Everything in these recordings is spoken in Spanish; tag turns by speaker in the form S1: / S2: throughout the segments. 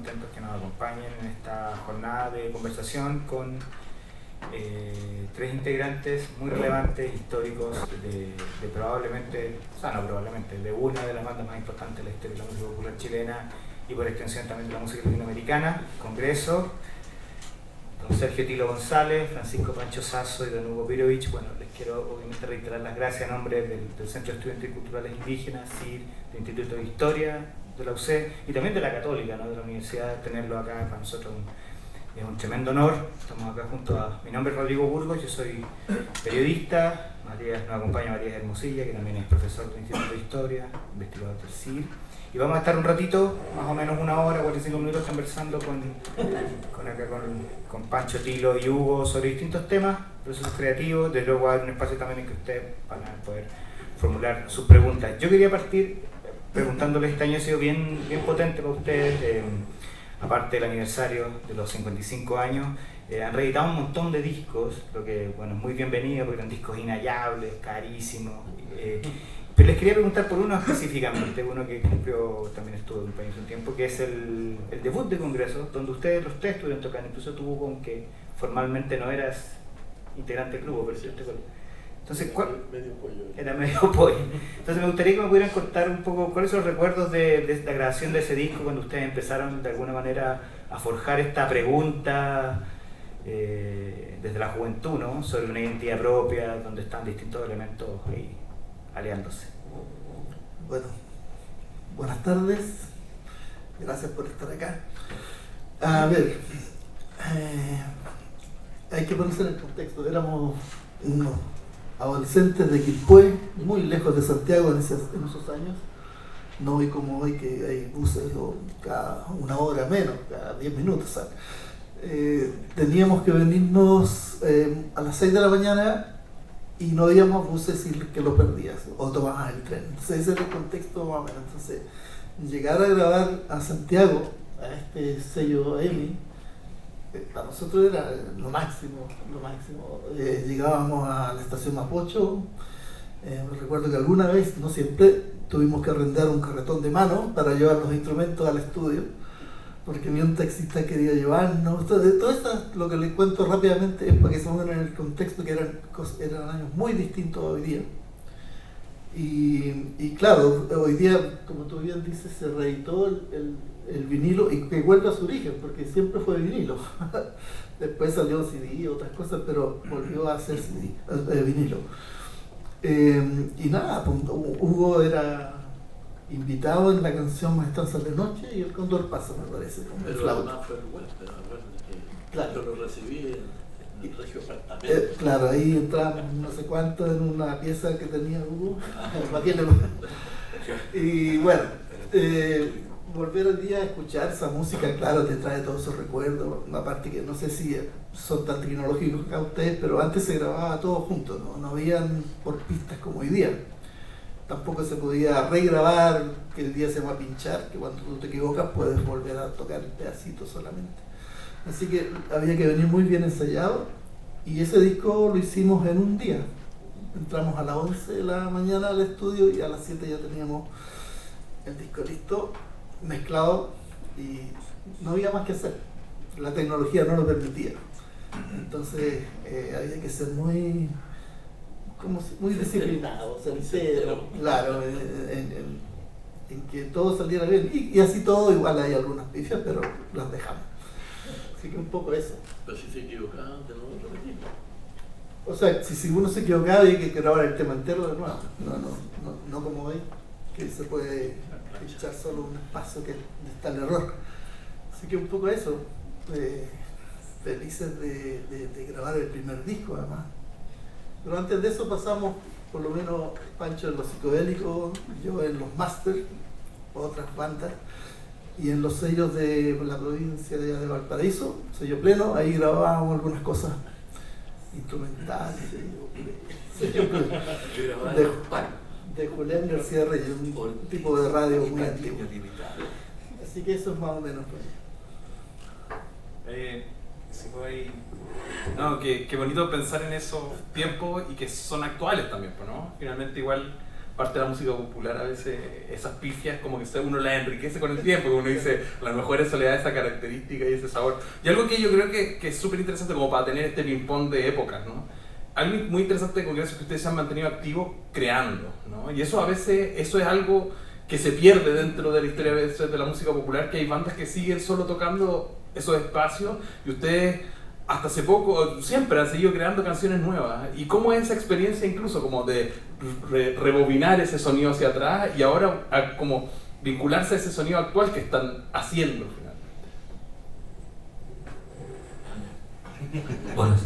S1: contentos que nos acompañen en esta jornada de conversación con tres integrantes muy relevantes, históricos, de probablemente, o sea, no probablemente, de una de las bandas más importantes de la historia de la música popular chilena y por extensión también de la música latinoamericana, Congreso, don Sergio Tilo González, Francisco Pancho Sasso y don Hugo Pirovich. Bueno, les quiero obviamente reiterar las gracias a nombre del Centro de Estudiantes Culturales Indígenas, CIR, del Instituto de Historia de la UC y también de la Católica, ¿no?, de la Universidad. Tenerlo acá para nosotros es un tremendo honor. Estamos acá junto a... Mi nombre es Rodrigo Burgos, yo soy periodista. Nos acompaña Matías Hermosilla, que también es profesor del Instituto de Historia, investigador del CIR. Y vamos a estar un ratito, más o menos una hora, 45 minutos, conversando con Pancho, Tilo y Hugo sobre distintos temas, procesos creativos. Desde luego hay un espacio también en que ustedes van a poder formular sus preguntas. Yo quería partir preguntándoles, este año ha sido bien potente para ustedes, aparte del aniversario de los 55 años, han reeditado un montón de discos, lo que, bueno, es muy bienvenido porque eran discos inhallables, carísimos. Pero les quería preguntar por uno específicamente, uno que cumplió, también estuvo en un país un tiempo, que es el debut de Congreso, donde ustedes los tres estuvieron tocando, incluso tú, con que formalmente no eras integrante del grupo, pero ¿cierto? Entonces,
S2: medio pollo.
S1: Era medio pollo. Entonces me gustaría que me pudieran contar un poco cuáles son los recuerdos de esta grabación de ese disco, cuando ustedes empezaron de alguna manera a forjar esta pregunta desde la juventud, ¿no?, sobre una identidad propia, donde están distintos elementos ahí aliándose.
S3: Bueno, buenas tardes, gracias por estar acá. A ver, hay que ponerse en el contexto. Éramos unos adolescentes de Quilpué, muy lejos de Santiago en esos años. No hoy como hoy, que hay buses cada una hora menos, cada 10 minutos, ¿sabes? Teníamos que venirnos a las 6 de la mañana y no habíamos buses y que lo perdías, o tomabas el tren. Entonces ese era el contexto más o menos. Entonces, llegar a grabar a Santiago, a este sello EMI, para nosotros era lo máximo. Llegábamos a la estación Mapocho. Recuerdo que alguna vez, no siempre, tuvimos que arrendar un carretón de mano para llevar los instrumentos al estudio, porque ni un taxista quería llevarnos. Todo esto, lo que les cuento rápidamente, es para que se pongan en el contexto, que eran años muy distintos a hoy día. Y claro, hoy día, como tú bien dices, se reeditó el vinilo, y que vuelve a su origen, porque siempre fue vinilo. Después salió CD y otras cosas, pero volvió a ser vinilo. Y nada, pues, Hugo era invitado en la canción Maestranzas de Noche y el Cóndor pasa, me parece, como el flauta.
S2: Pero además fue el huésped, que
S3: claro.
S2: Yo lo recibí en el regio apartamento.
S3: Claro, ahí entramos no sé cuánto en una pieza que tenía Hugo. Y bueno, volver al día a escuchar esa música, claro, te trae todos esos recuerdos. Aparte que no sé si son tan tecnológicos acá ustedes, pero antes se grababa todo junto, no habían por pistas como hoy día. Tampoco se podía regrabar, que el día se va a pinchar, que cuando tú te equivocas puedes volver a tocar el pedacito solamente. Así que había que venir muy bien ensayado, y ese disco lo hicimos en un día. Entramos a las 11 de la mañana al estudio y a las 7 ya teníamos el disco listo, mezclado, y no había más que hacer. La tecnología no lo permitía. Entonces había que ser muy disciplinado, sincero, claro, en que todo saliera bien. Y así todo, igual hay algunas pifias, pero las dejamos. Así que un poco eso.
S2: Pero si se equivocaba, de nuevo repetimos.
S3: O sea, si uno se equivocaba, había que grabar el tema entero de nuevo. No como hoy, que se puede echar solo un espacio que está el error. Así que un poco eso. Felices de grabar el primer disco, además. Pero antes de eso pasamos, por lo menos Pancho en los psicodélicos, yo en los masters, otras bandas, y en los sellos de la provincia de Valparaíso, sello Pleno, ahí grabábamos algunas cosas instrumentales, de Julián García Reyes, un tipo de radio muy antiguo. Así que eso es más o menos.
S4: No, qué bonito pensar en esos tiempos y que son actuales también, ¿no? Finalmente igual parte de la música popular a veces esas pifias como que uno las enriquece con el tiempo, uno dice, a lo mejor eso le da esa característica y ese sabor. Y algo que yo creo que es súper interesante como para tener este ping-pong de épocas, ¿no? Algo muy interesante del Congreso es que ustedes se han mantenido activos creando, ¿no? Y eso a veces, eso es algo que se pierde dentro de la historia de la música popular, que hay bandas que siguen solo tocando esos espacios y ustedes hasta hace poco siempre han seguido creando canciones nuevas. ¿Y cómo es esa experiencia incluso como de rebobinar ese sonido hacia atrás y ahora como vincularse a ese sonido actual que están haciendo finalmente?
S5: Bueno, no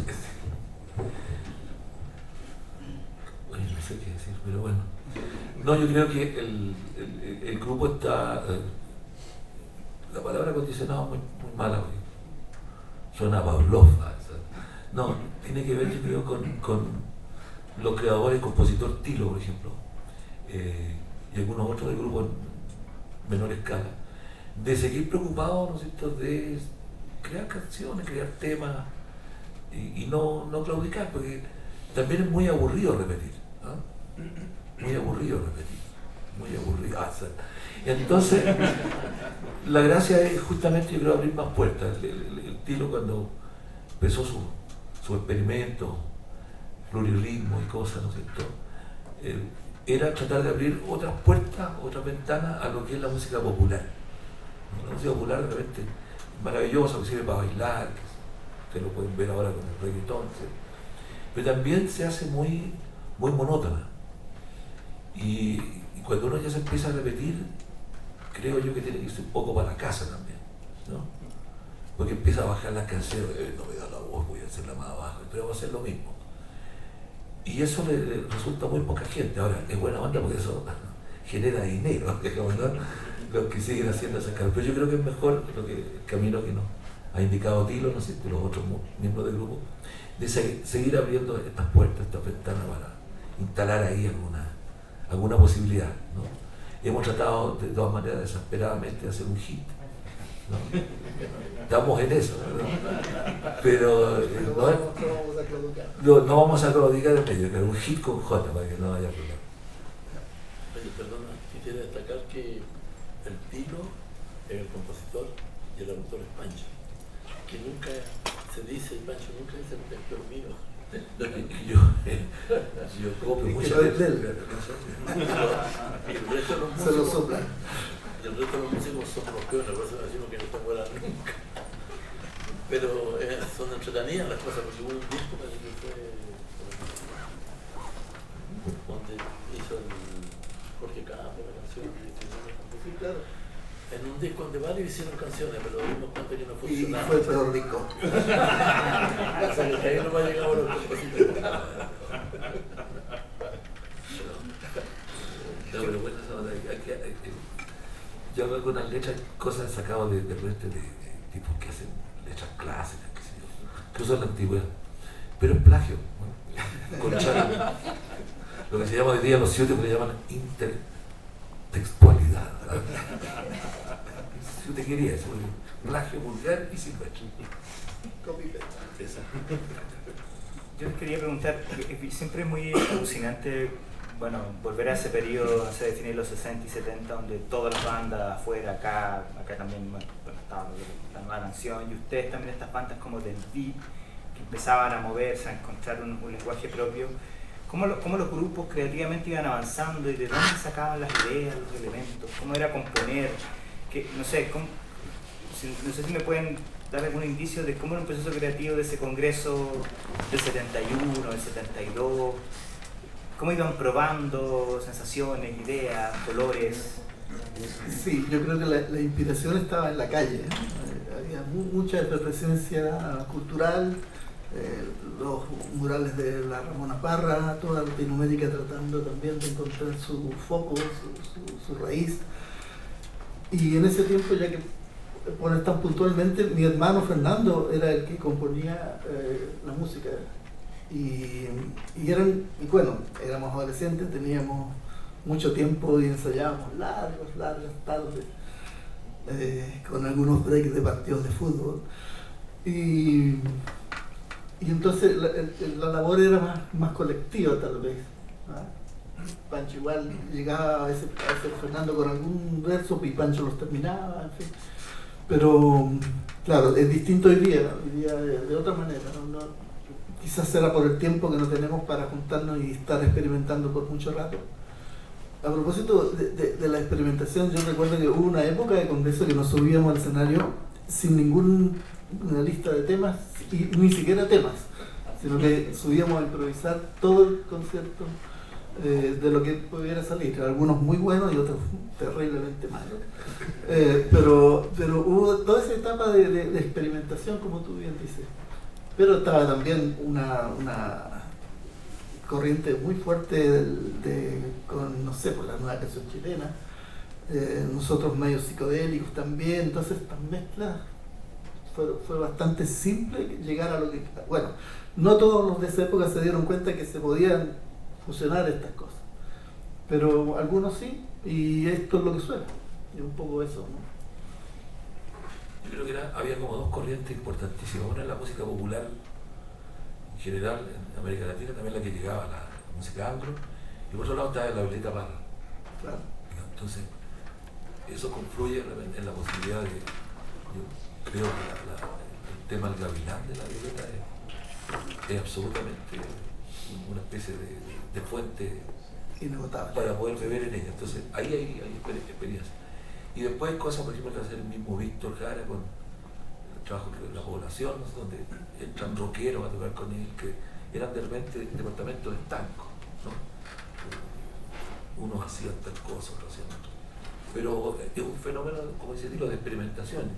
S5: sé qué decir, pero bueno. No, yo creo que el grupo está... la palabra acondicionado es muy mala, porque suena a Pavlov. No, tiene que ver, yo creo, con los creadores, compositor Tilo, por ejemplo, y algunos otros del grupo en menor escala, de seguir preocupados, ¿no es cierto?, de crear canciones, crear temas y no claudicar, porque también es muy aburrido repetir, ¿no? Muy aburrido repetir, muy aburrido. Entonces, la gracia es justamente, yo creo, abrir más puertas. El Tilo, cuando empezó su experimento, plurirritmo y cosas, ¿no es cierto?, era tratar de abrir otras puertas, otras ventanas a lo que es la música popular. La música popular de repente es maravillosa, que sirve para bailar, que ustedes lo pueden ver ahora con el reggaetón, ¿sí? Pero también se hace muy monótona. Y cuando uno ya se empieza a repetir, creo yo que tiene que irse un poco para la casa también, ¿no? Porque empieza a bajar las canciones, no me da la voz, voy a hacerla más abajo, pero vamos a hacer lo mismo. Y eso le resulta a muy poca gente. Ahora, es buena onda porque eso genera dinero, ¿no? Los que siguen haciendo esas cosas. Pero yo creo que es mejor el camino que nos ha indicado Tilo, ¿no es cierto?, y los otros miembros del grupo, de seguir abriendo estas puertas, estas ventanas para instalar ahí alguna posibilidad, ¿no? Hemos tratado de todas maneras desesperadamente de hacer un hit, ¿no? Estamos en eso, ¿no? Pero no vamos a claudicar en medio, que un hit con J para que no haya problema.
S2: Oye, perdona, quisiera destacar que el Tilo es el compositor y el autor es Pancho, que nunca se dice, Pancho nunca dice el texto es mío.
S5: Yo copio muchas veces.
S3: Se lo soplan.
S2: Y el resto de los músicos son los peores, por eso decimos que no se mueran nunca. Pero son entretenidas las cosas, porque hubo un disco parece que fue donde hizo el Jorge Campos la canción.
S3: Sí, claro.
S2: En un disco donde varios hicieron canciones, pero dimos cuenta que no
S3: Y
S2: funcionaba.
S3: fue el peor disco.
S2: O sea, que ahí no me ha llegado a los compositores.
S5: No, pero bueno, yo hago algunas letras, cosas sacadas de repente de tipos que hacen letras clásicas, qué sé yo, que usan la antigüedad, pero es plagio, ¿no? Con Charo, lo que se llama hoy día los sitios que le llaman intertextualidad, ¿verdad? Si usted quería eso, plagio vulgar y silvestre.
S1: Yo les quería preguntar, siempre es muy alucinante, bueno, volver a ese periodo, se definir los 60 y 70, donde todas las bandas afuera, acá también, bueno, estaba la nueva canción, y ustedes también, estas bandas como del beat, que empezaban a moverse, a encontrar un lenguaje propio. ¿Cómo los grupos creativamente iban avanzando y de dónde sacaban las ideas, los elementos? ¿Cómo era componer? No sé si me pueden dar algún indicio de cómo era un proceso creativo de ese congreso del 71, del 72, cómo iban probando sensaciones, ideas, colores.
S3: Sí, yo creo que la inspiración estaba en la calle, ¿eh? Había mucha efervescencia cultural, los murales de la Ramona Parra, toda Latinoamérica tratando también de encontrar su foco, su raíz. Y en ese tiempo, ya que poner tan puntualmente, mi hermano Fernando era el que componía la música. Y bueno, éramos adolescentes, teníamos mucho tiempo y ensayábamos largas tardes, con algunos breaks de partidos de fútbol. Y entonces la labor era más colectiva tal vez, ¿no? Pancho igual llegaba a veces Fernando con algún verso y Pancho los terminaba, en fin. Pero claro, es distinto hoy día de otra manera, ¿no? Quizás será por el tiempo que no tenemos para juntarnos y estar experimentando por mucho rato. A propósito de la experimentación, yo recuerdo que hubo una época de congreso que nos subíamos al escenario sin ninguna lista de temas, y ni siquiera temas, sino que subíamos a improvisar todo el concierto de lo que pudiera salir, algunos muy buenos y otros terriblemente malos. Pero hubo toda esa etapa de experimentación, como tú bien dices. Pero estaba también una corriente muy fuerte con, no sé, por la nueva canción chilena, nosotros medios psicodélicos también, entonces estas mezclas fue bastante simple llegar a lo que... Bueno, no todos los de esa época se dieron cuenta que se podían fusionar estas cosas, pero algunos sí, y esto es lo que suena, y un poco eso, ¿no?
S5: Yo creo que había como dos corrientes importantísimas. Una es la música popular en general en América Latina, también la que llegaba a la música anglo, y por otro lado estaba la Violeta Parra.
S3: Claro.
S5: Entonces, eso confluye en la posibilidad de, yo creo que el tema del gavilán de la Violeta es absolutamente una especie de fuente
S3: Inagotable
S5: para poder beber en ella. Entonces, ahí hay experiencia. Y después hay cosas, por ejemplo, que hace el mismo Víctor Jara con el trabajo de la población, ¿no? Donde entran rockeros a tocar con él, que eran de repente departamentos estancos, ¿no? Unos hacían tal cosa, otros hacían otro. Pero es un fenómeno, como dice Tilo, de experimentación.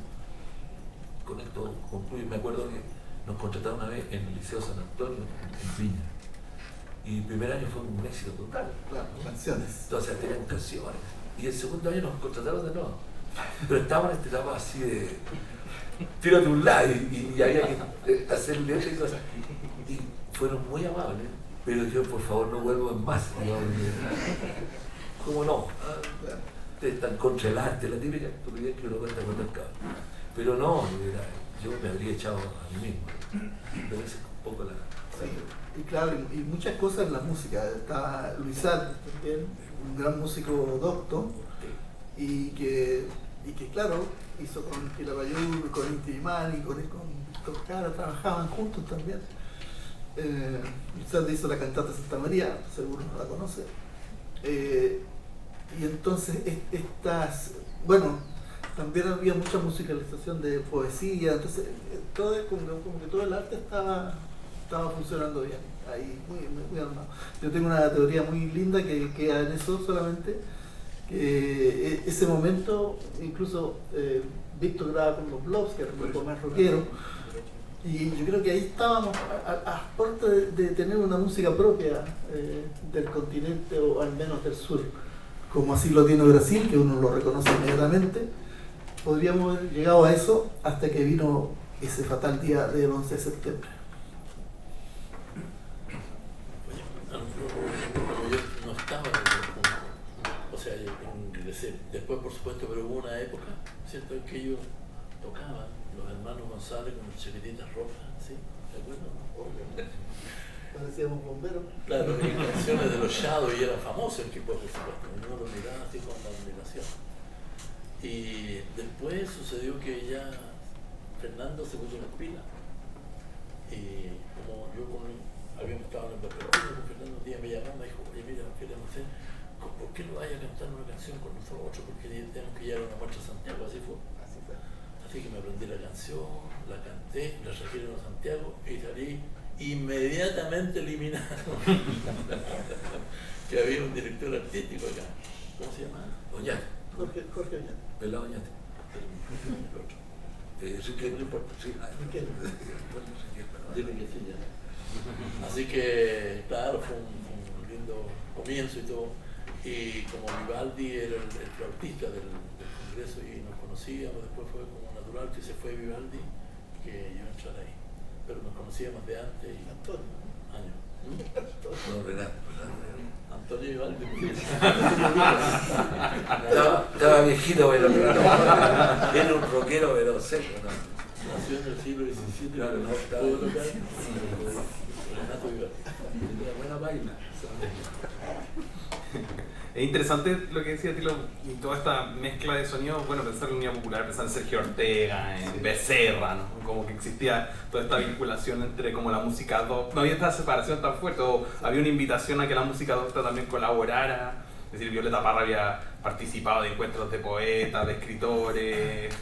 S5: Con esto concluyo. Me acuerdo que nos contrataron una vez en el Liceo San Antonio, en Viña. Y el primer año fue un éxito total.
S3: claro, canciones.
S5: Entonces tenían canciones. Y el segundo año nos contrataron de nuevo. Pero estábamos en esta etapa así de tírate un lado y había que hacer letras y cosas. Y fueron muy amables, pero dijeron, por favor, no vuelvan más. ¿Cómo no? Ustedes están contra el arte, la típica estupidez que uno cuenta cuando es cabrón. Pero no, yo me habría echado a mí mismo. Pero esa es un poco la...
S3: Sí. Y claro, y muchas cosas en la música. Está Luis Sal también, un gran músico docto, y que claro, hizo con Quilapayún, con Inti Illimani, con Víctor Jara, trabajaban juntos también. Luis Sal hizo la cantata Santa María, seguro no la conoce. Y entonces bueno, también había mucha musicalización de poesía, entonces todo, como que todo el arte estaba funcionando bien, ahí muy armado. Yo tengo una teoría muy linda que queda en eso solamente, que ese momento, incluso Víctor graba con los Blobs, que era un poco más rockero, y yo creo que ahí estábamos a puerta de tener una música propia del continente, o al menos del sur, como así lo tiene Brasil, que uno lo reconoce inmediatamente. Podríamos haber llegado a eso hasta que vino ese fatal día del 11 de septiembre.
S2: Yo no estaba en el conjunto, o sea, yo ingresé después, por supuesto, pero hubo una época, ¿cierto?, en que ellos tocaban, los hermanos González con las chaquetitas rojas, ¿sí? ¿Se acuerdan?
S3: Parecíamos bomberos.
S2: Claro, y canciones de los Shadows, y era famoso el equipo, por supuesto, uno lo miraba así con la admiración. Y después sucedió que ya Fernando se puso las pilas, y como yo habíamos estado en el Vespertino con Fernando, un día me llamó, me dijo, oye, mira, queremos hacer, ¿por qué no vaya a cantar una canción con nosotros? Porque tenemos que llegar a una marcha a Santiago, así fue. Así que me aprendí la canción, la canté, la trajeron a Santiago y salí inmediatamente eliminado. Que había un director artístico acá, ¿cómo se llama?
S5: Oñate.
S3: Jorge Oñate.
S5: Pelado Oñate.
S2: El otro.
S5: Enrique, no importa, sí.
S2: Dime que sí, ya. Así que, claro, fue un lindo comienzo y todo. Y como Vivaldi era el flautista del congreso y nos conocíamos, después fue como natural que se fue Vivaldi, que yo entrara ahí. Pero nos conocíamos de antes y años.
S5: No, Renato.
S2: Antonio Vivaldi.
S5: Estaba viejito, pero era un rockero, pero seco, ¿no?
S2: Nació en el siglo XVII.
S5: Claro, no, estaba
S2: Pudo tocar Renato Vivaldi.
S5: Tenía buena baila.
S4: Es interesante lo que decía Tilo, y toda esta mezcla de sonidos, bueno, pensar en Unidad Popular, pensar en Sergio Ortega, en Becerra, ¿no? Como que existía toda esta vinculación entre como la música docta, no había esta separación tan fuerte, o había una invitación a que la música docta también colaborara. Es decir, Violeta Parra había participado de encuentros de poetas, de escritores,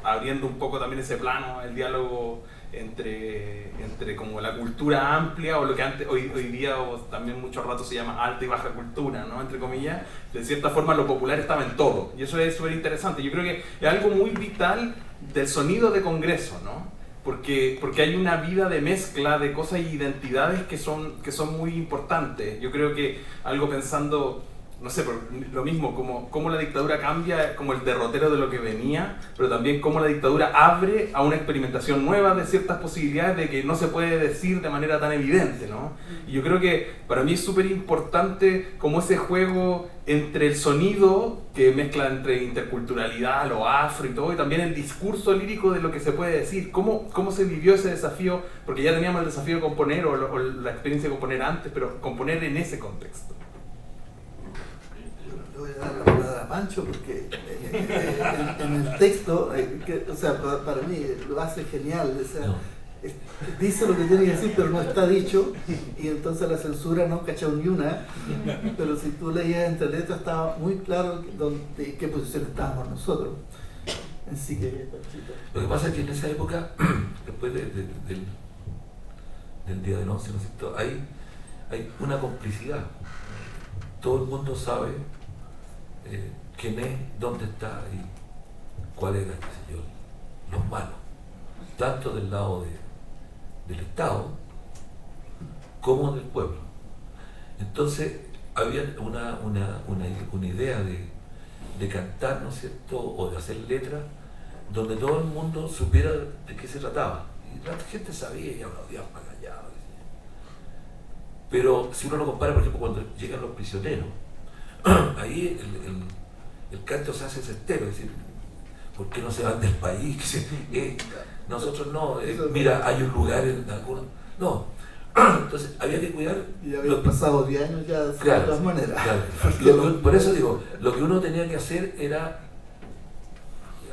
S4: abriendo un poco también ese plano, el diálogo entre como la cultura amplia o lo que antes, hoy día o también mucho rato se llama alta y baja cultura, ¿no? Entre comillas, de cierta forma lo popular estaba en todo y eso es súper interesante. Yo creo que es algo muy vital del sonido de Congreso, ¿no? Porque hay una vida de mezcla de cosas y identidades que son muy importantes. Yo creo que algo pensando, no sé, por lo mismo, como la dictadura cambia como el derrotero de lo que venía, pero también cómo la dictadura abre a una experimentación nueva de ciertas posibilidades de que no se puede decir de manera tan evidente, ¿no? Y yo creo que para mí es súper importante como ese juego entre el sonido que mezcla entre interculturalidad, lo afro y todo, y también el discurso lírico de lo que se puede decir, cómo se vivió ese desafío, porque ya teníamos el desafío de componer o la experiencia de componer antes, pero componer en ese contexto.
S3: Voy a dar la palabra a Pancho porque en el texto, o sea, para mí lo hace genial, o sea, dice lo que tiene que decir pero no está dicho y entonces la censura no cachó ni una, pero si tú leías entre letras estaba muy claro en qué posición estábamos nosotros. Así que, Panchito.
S5: Lo que pasa es que en esa época, después del día del 11, ¿no es cierto? Hay una complicidad. Todo el mundo sabe quién es, dónde está y cuál era, qué sé yo, los malos, tanto del lado del Estado como del pueblo. Entonces había una idea de cantar, ¿no es cierto?, o de hacer letras donde todo el mundo supiera de qué se trataba. Y la gente sabía y aplaudía para callado. Pero si uno lo compara, por ejemplo, cuando llegan los prisioneros, ahí el canto se hace certero, es decir, ¿por qué no se van del país? Nosotros no, mira, hay un lugar en algunos. No, entonces había que cuidar.
S3: Y habían pasado 10 años ya,
S5: claro,
S3: de todas maneras.
S5: Claro. Por eso digo, lo que uno tenía que hacer era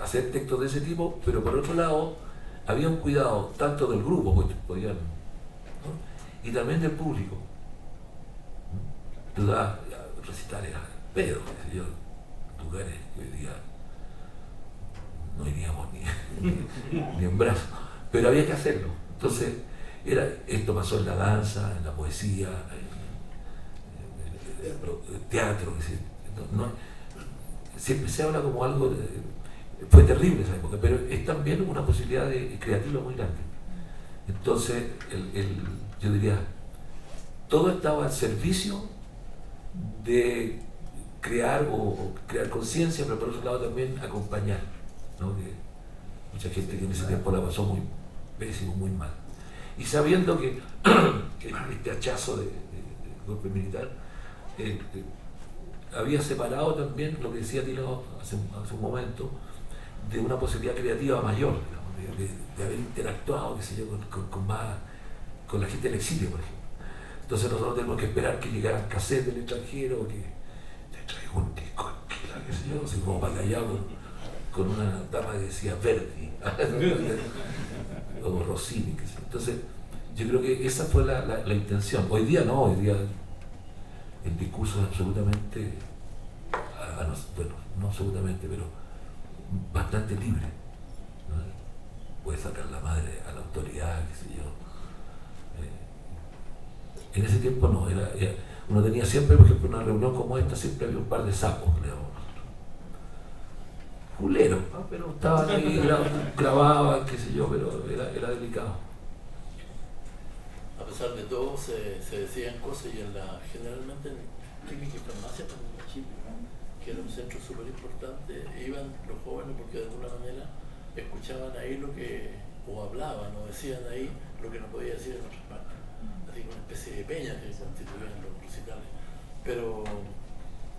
S5: hacer textos de ese tipo, pero por otro lado, había un cuidado tanto del grupo, porque podían, ¿no?, y también del público. Tú das recitales al pedo, qué sé yo, lugares que hoy día no iríamos ni en brazos, pero había que hacerlo. Entonces, esto pasó en la danza, en la poesía, en el teatro, es decir, siempre se habla como algo fue terrible esa época, pero es también una posibilidad creativa muy grande. Entonces, yo diría, todo estaba al servicio de crear o crear conciencia, pero por otro lado también acompañar, ¿no? Que mucha gente que en ese tiempo la pasó muy pésimo, muy mal. Y sabiendo que este hachazo de golpe militar había separado también lo que decía Tilo hace un momento, de una posibilidad creativa mayor, digamos, de haber interactuado, qué sé yo, con la gente del exilio, por ejemplo. Entonces nosotros tenemos que esperar que llegaran cassettes del extranjero, que te traigo un disco, qué sé yo, así como para callado con una dama que decía Verdi, o Rossini, qué sé yo. Entonces yo creo que esa fue la intención. Hoy día no, hoy día el discurso es absolutamente, bueno, no absolutamente, pero bastante libre, ¿no? Puede sacar la madre a la autoridad, qué sé yo. En ese tiempo no, uno tenía siempre, por ejemplo, una reunión como esta, siempre había un par de sapos, digamos, juleros, ¿no? Pero estaban ahí, grababan, qué sé yo, pero era delicado.
S2: A pesar de todo, se decían cosas y generalmente en Química y Farmacia, en Chile, que era un centro súper importante, iban los jóvenes porque de alguna manera escuchaban ahí o hablaban o decían ahí lo que no podía decir en otras partes. Así como una especie de peña que constituían los recitales. Pero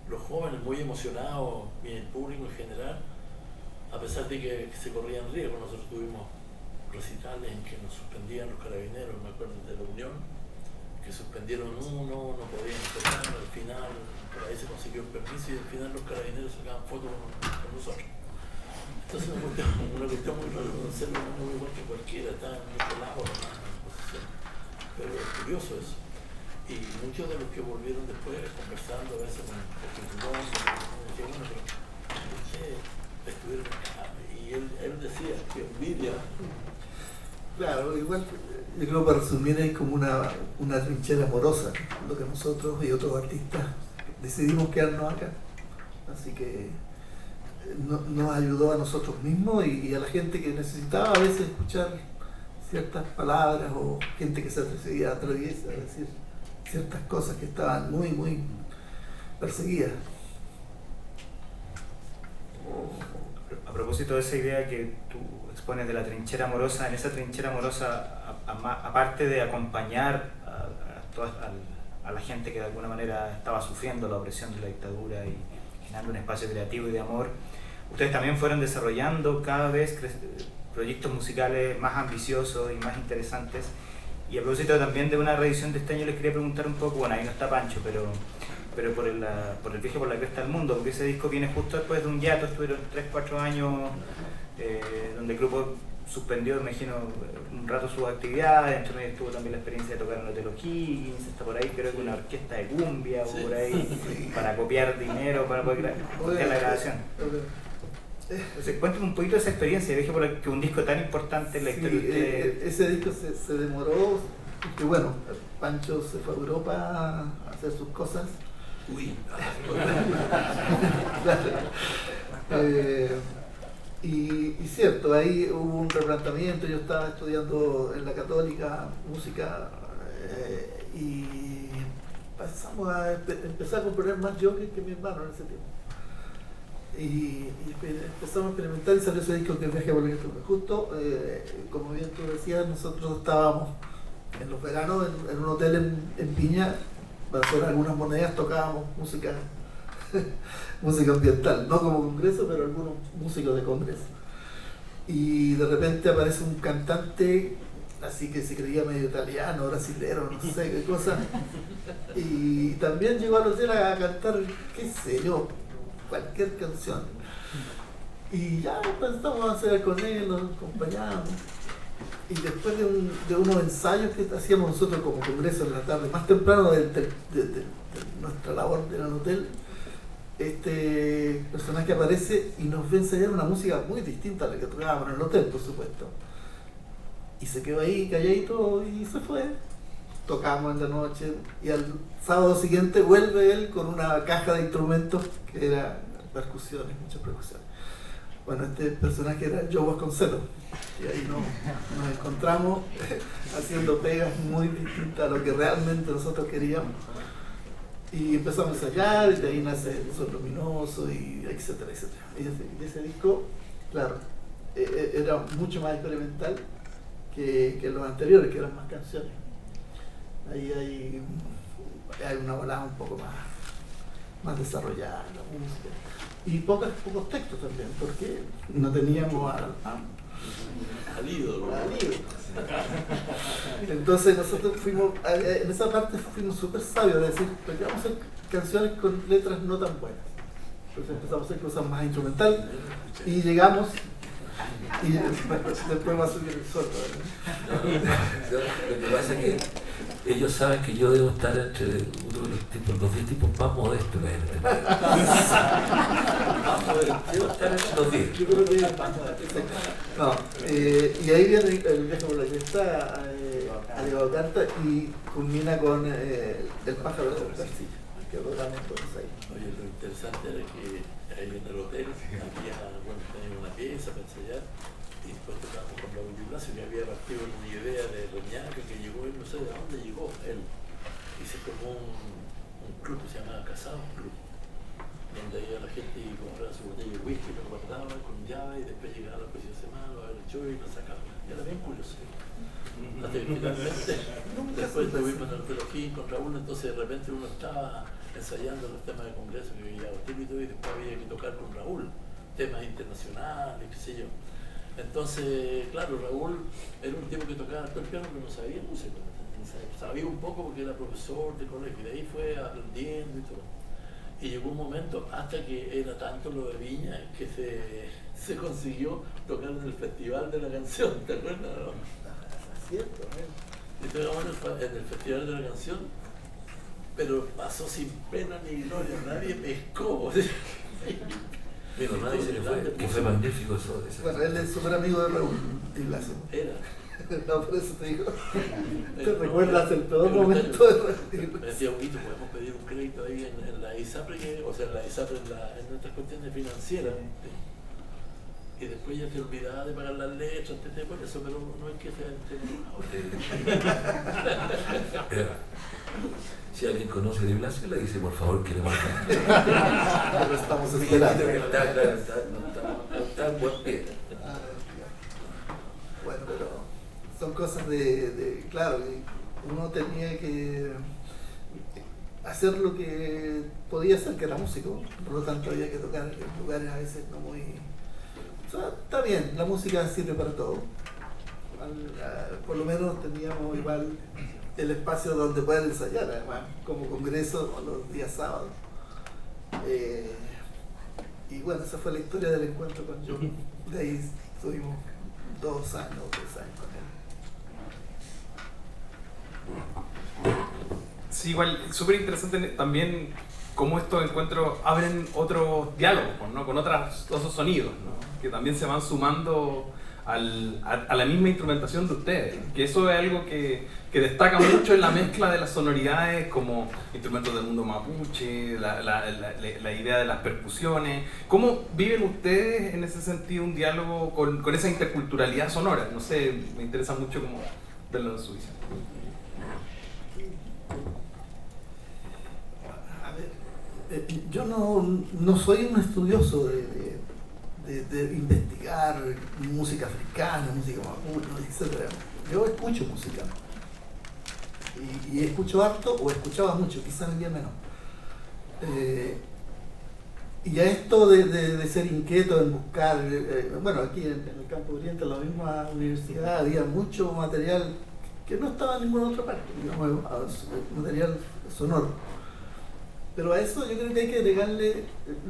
S2: los jóvenes muy emocionados y el público en general, a pesar de que se corrían riesgos, nosotros tuvimos recitales en que nos suspendían los carabineros, me acuerdo de la Unión, que suspendieron uno, no podían empezar, al final por ahí se consiguió el permiso y al final los carabineros sacaban fotos con nosotros. Entonces una cuestión muy rara, no ser humano igual que cualquiera, está en otro lado en la exposición. Pero es curioso eso. Y muchos de los que volvieron después conversando a veces con el Quintón, me decían, bueno, pero ustedes estuvieron acá. Y él decía que envidia.
S3: Claro, igual, yo creo que para resumir es como una trinchera amorosa, lo que nosotros y otros artistas decidimos quedarnos acá. Así que nos ayudó a nosotros mismos y a la gente que necesitaba a veces escuchar ciertas palabras o gente que se atrevía a decir ciertas cosas que estaban muy, muy perseguidas.
S1: A propósito de esa idea que tú expones de la trinchera amorosa, en esa trinchera amorosa, aparte de acompañar a la gente que de alguna manera estaba sufriendo la opresión de la dictadura y generando un espacio creativo y de amor, ustedes también fueron desarrollando cada vez proyectos musicales más ambiciosos y más interesantes. Y a propósito también de una reedición de este año, les quería preguntar un poco, bueno, ahí no está Pancho, pero por el viaje por la cresta del mundo, porque ese disco viene justo después de un hiato, estuvieron 3-4 años donde el grupo suspendió, me imagino, un rato sus actividades, entre medio estuvo también la experiencia de tocar en el Hotel O'Higgins, está por ahí creo que una orquesta de cumbia o por ahí, para copiar dinero, para poder copiar la grabación. Entonces, cuéntame un poquito de esa experiencia, dije que un disco tan importante en la historia de ustedes.
S3: Ese disco se demoró, porque bueno, Pancho se fue a Europa a hacer sus cosas.
S5: Uy.
S3: Y cierto, ahí hubo un replanteamiento, yo estaba estudiando en la Católica música y empecé a componer más yo que mi hermano en ese tiempo. Y empezamos a experimentar y salió ese disco que es Viaje por la Cresta. Justo, como bien tú decías, nosotros estábamos en los veranos en un hotel en Piña, para hacer algunas monedas tocábamos música ambiental, no como congreso, pero algunos músicos de congreso. Y de repente aparece un cantante, así que se creía medio italiano, brasilero, no sé qué cosa, y también llegó al hotel a cantar, qué sé yo, cualquier canción. Y ya empezamos a hacer con él, nos acompañamos. Y después de unos ensayos que hacíamos nosotros como congreso en la tarde, más temprano de nuestra labor en el hotel, este personaje aparece y nos ve ensayar una música muy distinta a la que tocábamos en el hotel, por supuesto. Y se quedó ahí calladito y se fue. Tocamos en la noche y al sábado siguiente vuelve él con una caja de instrumentos que era percusiones, muchas percusiones. Bueno, este personaje era Joe Vasconcelos y ahí nos encontramos haciendo pegas muy distintas a lo que realmente nosotros queríamos. Y empezamos a ensayar y de ahí nace El Sol Luminoso y etcétera, etcétera. Y ese disco, claro, era mucho más experimental que los anteriores, que eran más canciones. Ahí hay una balada un poco más desarrollada en la música. Y pocos textos también, porque no teníamos
S2: al ídolo.
S3: Entonces nosotros fuimos, en esa parte fuimos súper sabios, de decir, porque vamos a hacer canciones con letras no tan buenas. Entonces empezamos a hacer cosas más instrumentales y llegamos y después va a subir el sol.
S5: Lo que pasa es que ellos saben que yo debo estar entre uno de los 10 tipos más modestos que hay en este país. Debo estar entre los 10.
S3: Yo creo que no, y ahí viene el viaje por la cresta a Levacarta y culmina con El pájaro de García, que logramos todos ahí.
S2: Oye, lo interesante era que ahí en el hotel tenía una pieza para ensayar y después tocamos con Raúl Blasio, que había partido una idea de Reñaca que llegó, no sé de dónde llegó él, y se formó un club que se llamaba Casados Club, donde iba la gente y compraba su botella de whisky, lo guardaba con llave y después llegaba la próxima semana, lo había hecho y lo sacaba. Y era bien curioso. Hasta que finalmente, después estuvimos en el Hotel O'Higgins con Raúl, entonces de repente uno estaba ensayando los temas de congreso que veía y después había que tocar con Raúl, temas internacionales, qué sé yo. Entonces, claro, Raúl era un tipo que tocaba todo el piano pero no sabía música, ni sabía un poco porque era profesor de colegio, y de ahí fue aprendiendo y todo. Y llegó un momento hasta que era tanto lo de Viña que se consiguió tocar en el Festival de la Canción, ¿te acuerdas? No?
S3: Es cierto,
S2: Y tocamos en el Festival de la Canción, pero pasó sin pena ni gloria, nadie pescó.
S5: Mira, nadie se le fue, que fue magnífico eso.
S3: Bueno, él es súper amigo de Raúl y Blasio.
S2: Era.
S3: No, por eso te digo. ¿Te recuerdas el peor momento de Raúl?
S2: Me decía, Huguito, podemos pedir un crédito ahí en la ISAPRE, o sea, en la ISAPRE en nuestras cuestiones financieras. Y después ya se olvidaba de pagar las letras, por eso, pero no es que sea
S5: Si alguien conoce de Blasio, le dice, por favor, que le marca.
S3: Lo estamos esperando.
S5: Está en buen pie.
S3: Bueno, pero son cosas claro, uno tenía que hacer lo que podía hacer, que era músico, por lo tanto había que tocar en lugares a veces no muy... O sea, está bien, la música sirve para todo. Por lo menos teníamos igual el espacio donde poder ensayar, además, como congreso los días sábados. Y bueno, esa fue la historia del encuentro con John. De ahí estuvimos 2 años, 3 años con él.
S4: Sí, igual, súper interesante también cómo estos encuentros abren otros diálogos, ¿no? Con otros sonidos, ¿no? Que también se van sumando a la misma instrumentación de ustedes, que eso es algo que destaca mucho en la mezcla de las sonoridades, como instrumentos del mundo mapuche, la idea de las percusiones. ¿Cómo viven ustedes en ese sentido un diálogo con esa interculturalidad sonora? No sé, me interesa mucho cómo verlo en su visión.
S3: A ver, yo no soy un estudioso de investigar música africana, música mapuche, etc. Yo escucho música. Y escucho harto, o escuchaba mucho, quizás el día menos. Y a esto de ser inquieto en buscar, bueno, aquí en el Campo Oriente, en la misma universidad, había mucho material que no estaba en ninguna otra parte, digamos, material sonoro. Pero a eso yo creo que hay que agregarle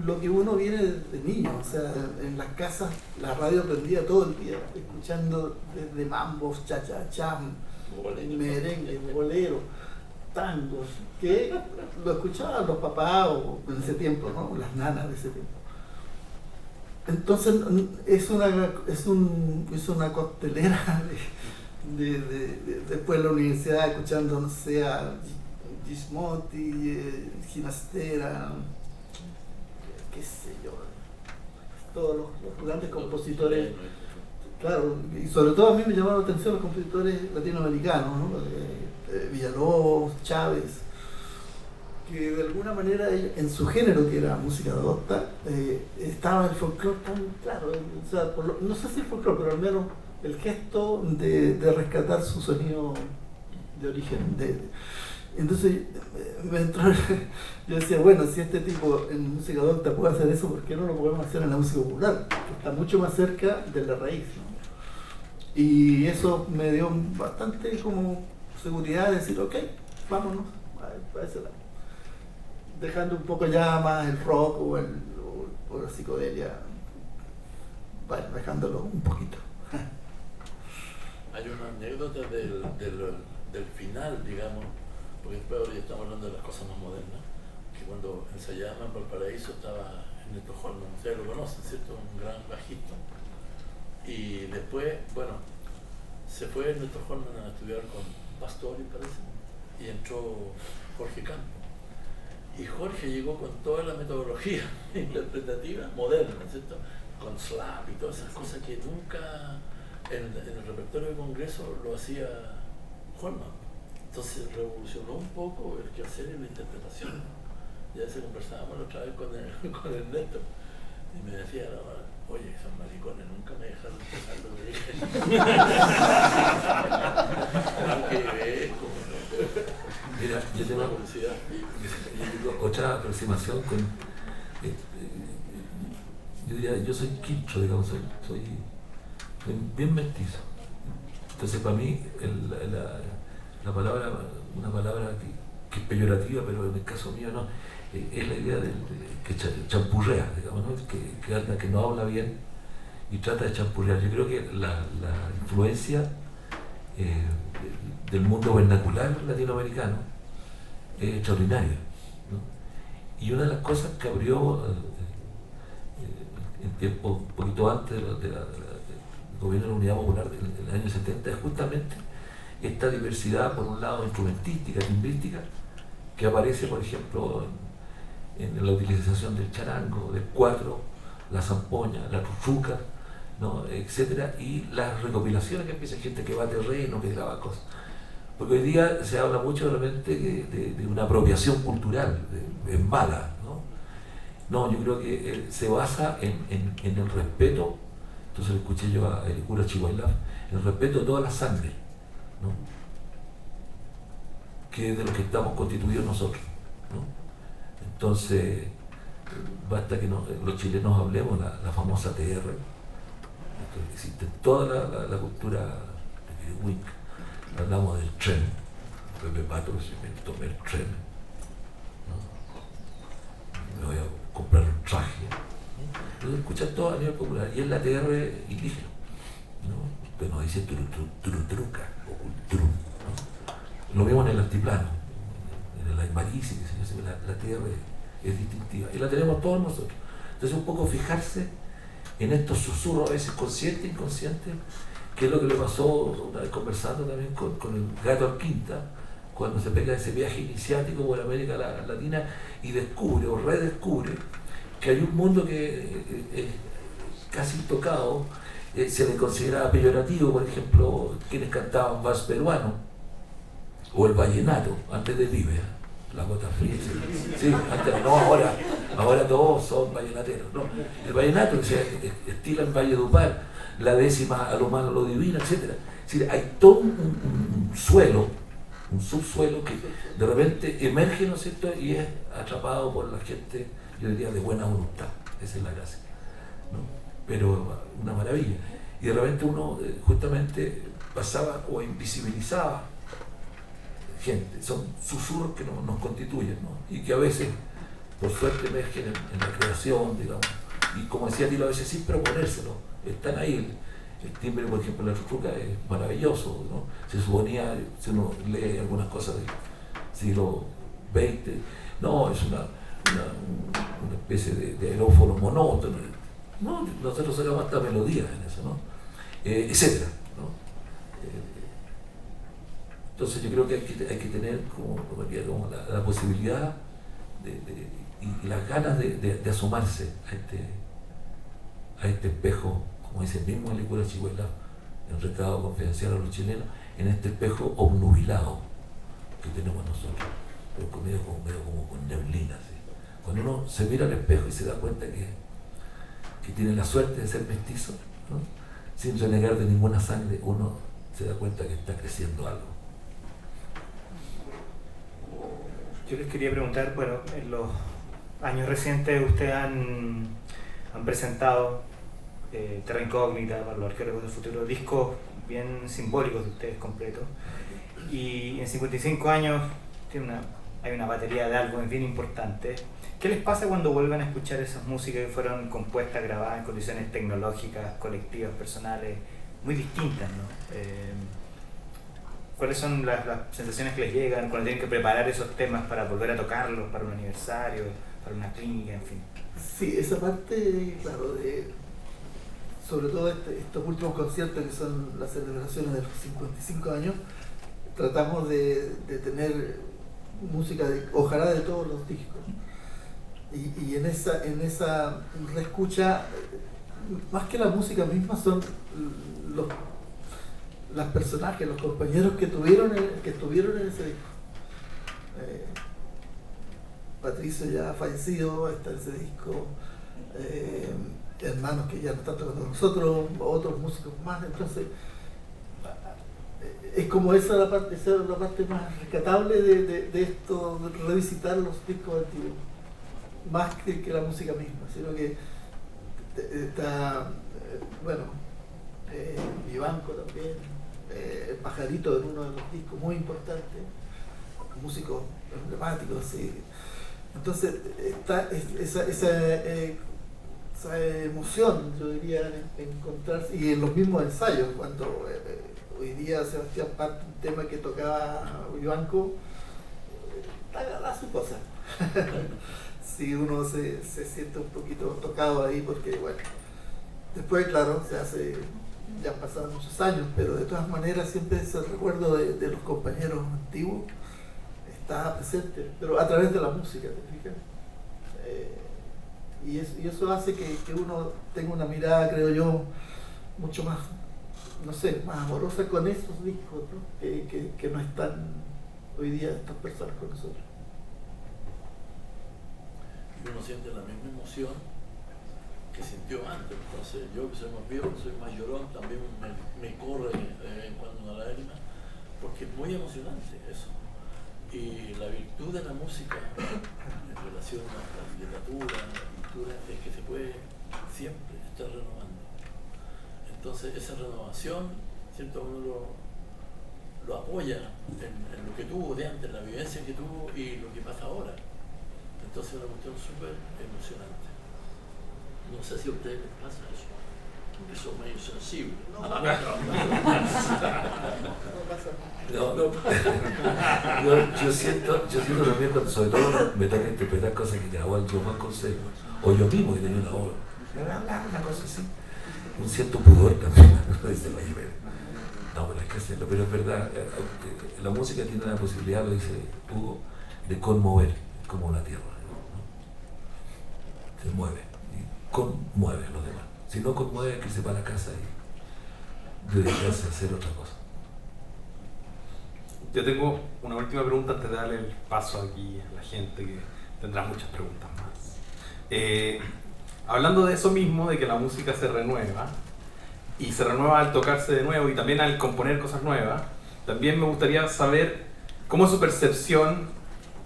S3: lo que uno viene de niño, o sea, en las casas la radio prendía todo el día, escuchando desde mambos, cha-cha-cham, merengue, bolero, tangos, que lo escuchaban los papás o en ese tiempo, ¿no? Las nanas de ese tiempo. Entonces es una costelera después de la universidad escuchando, no sé, a Gismotti, Ginastera, qué sé yo, todos los grandes compositores. Claro, y sobre todo a mí me llamaron la atención los compositores latinoamericanos, ¿no? Villalobos, Chávez, que de alguna manera en su género, que era música de adosta, estaba el folclore tan claro, o sea, no sé si el folclore, pero al menos el gesto de rescatar su sonido de origen. Entonces me entró, yo decía, bueno, si este tipo en música adulta puede hacer eso, ¿por qué no lo podemos hacer en la música popular? Que está mucho más cerca de la raíz, ¿no? Y eso me dio bastante como seguridad de decir, ok, vámonos a ese lado. Dejando un poco ya más el rock o la psicodelia, bueno, dejándolo un poquito.
S2: Hay una anécdota del final, digamos, porque después ahora ya estamos hablando de las cosas más modernas, que cuando ensayábamos en Valparaíso estaba Ernesto Holman, ustedes lo conocen, ¿cierto? Un gran bajista. Y después, bueno, se fue Ernesto Holman a estudiar con Pastori, parece, y entró Jorge Campo. Y Jorge llegó con toda la metodología interpretativa moderna, ¿cierto? Con slap y todas esas cosas que nunca en el repertorio de congreso lo hacía Holman. Entonces revolucionó un poco el quehacer y la interpretación. Ya se conversábamos la otra vez con Ernesto y me decía, no, oye, esos maricones nunca me dejaron empezar lo que dije.
S5: Mira, yo tengo otra aproximación con... yo diría, yo soy quincho, digamos, soy bien mestizo. Entonces para mí una palabra que es peyorativa, pero en el caso mío no, es la idea que champurrea, digamos, ¿no? que no habla bien y trata de champurrear. Yo creo que la influencia del mundo vernacular latinoamericano es extraordinaria, ¿no? Y una de las cosas que abrió en tiempo un poquito antes del gobierno de la Unidad Popular en el año 70 es justamente esta diversidad, por un lado instrumentística, timbrística, que aparece, por ejemplo, en la utilización del charango, del cuatro, la zampoña, la truchuca, ¿no? Etcétera, y las recopilaciones que empieza gente que va a terreno, que graba cosas. Porque hoy día se habla mucho realmente de una apropiación cultural, en mala, ¿no? No, yo creo que se basa en el respeto. Entonces lo escuché yo a el cura Chihuahua, el respeto a toda la sangre, ¿no? Que es de lo que estamos constituidos nosotros, ¿no? Entonces, basta que los chilenos hablemos la famosa TR, existe toda la cultura de Wink. Hablamos del tren, Pepe Pato que se inventó el tren, ¿no? Me voy a comprar un traje. Entonces escuchan todo a nivel popular y es la TR indígena, ¿no? Que nos dice turutruca o cultru, ¿no? Lo vemos en el altiplano, en el Aymarici, la TR es distintiva y la tenemos todos nosotros. Entonces un poco fijarse en estos susurros a veces conscientes e inconscientes, que es lo que le pasó una vez conversando también con el Gato Alquinta, cuando se pega ese viaje iniciático por América Latina y descubre o redescubre que hay un mundo que es casi intocado, se le consideraba peyorativo, por ejemplo, quienes cantaban vals peruano o el vallenato antes de Vive, la gota fría, sí, antes no, ahora todos son vallenateros, no, el vallenato que se estila en Valledupar, la décima a lo malo, lo divino, etc. Es decir, hay todo un suelo, un subsuelo que de repente emerge, ¿no es cierto?, y es atrapado por la gente, yo diría, de buena voluntad. Esa es la gracia, ¿no? Pero una maravilla. Y de repente uno justamente pasaba o invisibilizaba gente. Son susurros que nos constituyen, ¿no? Y que a veces, por suerte, emergen en la creación, digamos. Y como decía Tilo, a veces sin proponérselo. Están ahí. El timbre, por ejemplo, la truchuca es maravilloso, ¿no? Se suponía, si uno lee algunas cosas del siglo XX, no, es una especie de aerófono monótono. No, nosotros sacamos hasta melodías en eso, ¿no? Etcétera, ¿no? Entonces yo creo que hay que tener como la posibilidad y las ganas de asomarse a este espejo, como dice el mismo el cura Chihuahua, en recado confidencial a los chilenos, en este espejo obnubilado que tenemos nosotros, pero medio como con neblina, ¿sí? Cuando uno se mira al espejo y se da cuenta que tiene la suerte de ser mestizo, ¿no? Sin renegar de ninguna sangre, uno se da cuenta que está creciendo algo.
S1: Yo les quería preguntar, bueno, en los años recientes ustedes han presentado Terra Incógnita para los arqueólogos del futuro, discos bien simbólicos de ustedes completos, y en 55 años hay una batería de álbumes bien importantes. ¿Qué les pasa cuando vuelven a escuchar esas músicas que fueron compuestas, grabadas en condiciones tecnológicas, colectivas, personales, muy distintas, ¿no? ¿Cuáles son las sensaciones que les llegan cuando tienen que preparar esos temas para volver a tocarlos, para un aniversario, para una clínica, en fin?
S3: Sí, esa parte, claro, sobre todo estos últimos conciertos que son las celebraciones de los 55 años, tratamos de tener música ojalá de todos los discos. Y en esa reescucha, más que la música misma, son los personajes, los compañeros que estuvieron en ese disco. Patricio ya fallecido, está en ese disco, hermanos que ya no están tocando con nosotros, otros músicos más. Entonces es como esa la parte más rescatable de esto, de revisitar los discos antiguos, más que la música misma, sino que está, bueno, Vivanco también, El Pajarito en uno de los discos muy importantes, músico emblemático, sí. Entonces está esa emoción, yo diría, en encontrarse, y en los mismos ensayos, cuando hoy día Sebastián parte un tema que tocaba Vivanco, da su cosa. Si uno se siente un poquito tocado ahí, porque bueno, después claro, ya han pasado muchos años, pero de todas maneras siempre ese recuerdo de los compañeros antiguos está presente, pero a través de la música, ¿te fijas? Y eso hace que uno tenga una mirada, creo yo, mucho más, no sé, más amorosa con esos discos, ¿no? que no están hoy día estas personas con nosotros.
S2: Y uno siente la misma emoción que sintió antes. Entonces yo, que soy más viejo, soy más llorón, también me corre en cuando una lágrima, porque es muy emocionante eso. Y la virtud de la música en relación a la literatura, a la pintura, es que se puede siempre estar renovando. Entonces esa renovación, ¿cierto? Uno lo apoya en lo que tuvo de antes, la vivencia que tuvo y lo que pasa ahora. Entonces es una cuestión súper emocionante. No sé si a ustedes les pasa eso, porque son medio sensibles.
S5: Yo siento también cuando sobre todo me toca interpretar cosas que igual yo más consejo, o yo mismo que tenía una obra, una cosa así, un cierto pudor también, dice, no, pero hay que hacerlo, pero es verdad, la música tiene la posibilidad, lo dice Hugo, de conmover, como la tierra, ¿no? Se mueve, y conmueve a los demás. Si no conmueve, hay que irse para la casa y dedicarse a hacer otra cosa.
S4: Yo tengo una última pregunta antes de darle el paso aquí a la gente que tendrá muchas preguntas más. Hablando de eso mismo, de que la música se renueva, y se renueva al tocarse de nuevo y también al componer cosas nuevas, también me gustaría saber cómo es su percepción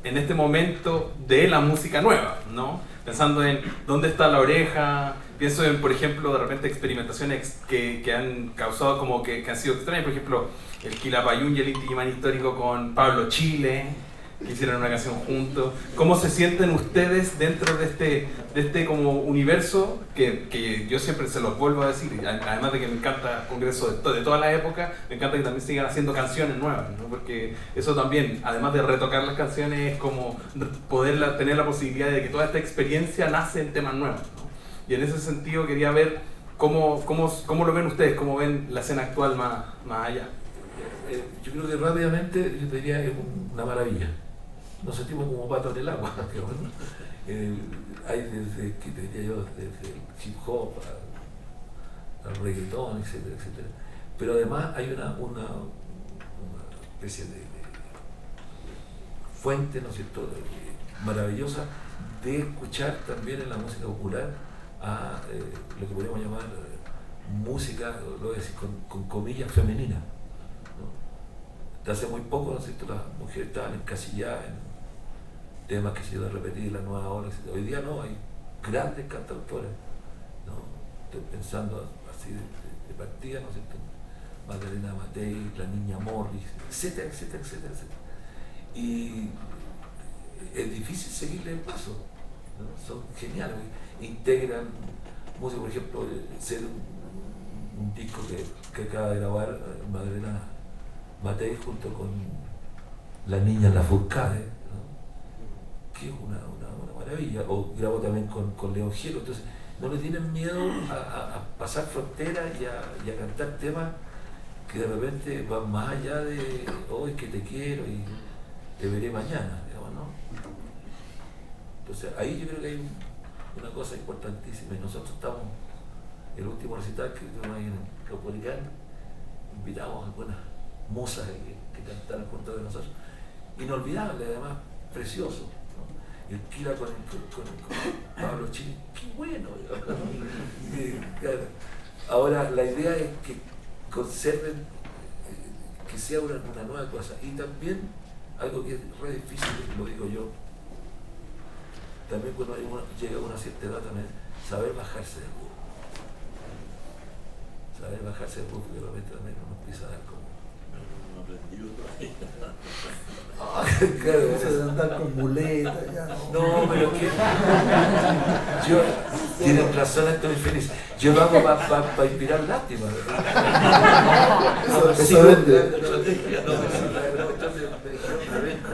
S4: en este momento de la música nueva, ¿no? Pensando en dónde está la oreja, pienso en, por ejemplo, de repente experimentaciones que han causado como que han sido extrañas, por ejemplo, el Quilapayún y el Inti Illimani histórico con Pablo Chile, que hicieron una canción juntos. ¿Cómo se sienten ustedes dentro de este como universo que yo siempre se los vuelvo a decir, además de que me encanta Congreso de toda la época, me encanta que también sigan haciendo canciones nuevas, ¿no? Porque eso también, además de retocar las canciones, es como poder tener la posibilidad de que toda esta experiencia nace en temas nuevos, ¿no? Y en ese sentido quería ver cómo lo ven ustedes, cómo ven la escena actual más allá.
S5: Yo creo que rápidamente yo te diría es una maravilla. Nos sentimos como patos en el agua. Hay desde, que te diría yo, desde el hip hop al reggaetón, etcétera, etcétera. Pero además hay una especie de fuente, ¿no es cierto?, maravillosa de escuchar también en la música popular a lo que podríamos llamar música, lo voy a decir con comillas, femenina. De hace muy poco, ¿no es cierto?, las mujeres estaban encasilladas en temas que se iban a repetir, la nueva ola, etc. Hoy día no, hay grandes cantautores, ¿no? Estoy pensando así de partida, ¿no es cierto?, Magdalena Matei, la Niña Morris, etcétera, etcétera, etcétera, etcétera. Y es difícil seguirle el paso, ¿no? Son geniales, integran música, por ejemplo, ser un disco que acaba de grabar Magdalena Matei junto con la Niña Lafourcade, ¿no?, que es una maravilla, o grabó también con León Gieco. Entonces no le tienen miedo a pasar fronteras y a cantar temas que de repente van más allá de hoy que te quiero y te veré mañana, digamos, ¿no? Entonces ahí yo creo que hay una cosa importantísima, y nosotros estamos, el último recital que tuvimos ahí en el Caupolicán, invitamos a algunas musas que cantaron junto de nosotros, inolvidable, además precioso, ¿no? El Kila con Pablo Chile, qué bueno, claro. Ahora la idea es que conserven, que sea una nueva cosa, y también algo que es re difícil, lo digo yo, también cuando llega a una cierta edad también, saber bajarse del bus, porque de repente también uno empieza a dar como Claro,
S3: Eso de andar con muletas, ya no.
S5: no, pero que yo, tienen razón, estoy feliz. Yo lo hago para inspirar lástima.
S3: Eso
S5: Sigo
S3: vende.
S5: la estrategia, no, entonces me dijeron reventa,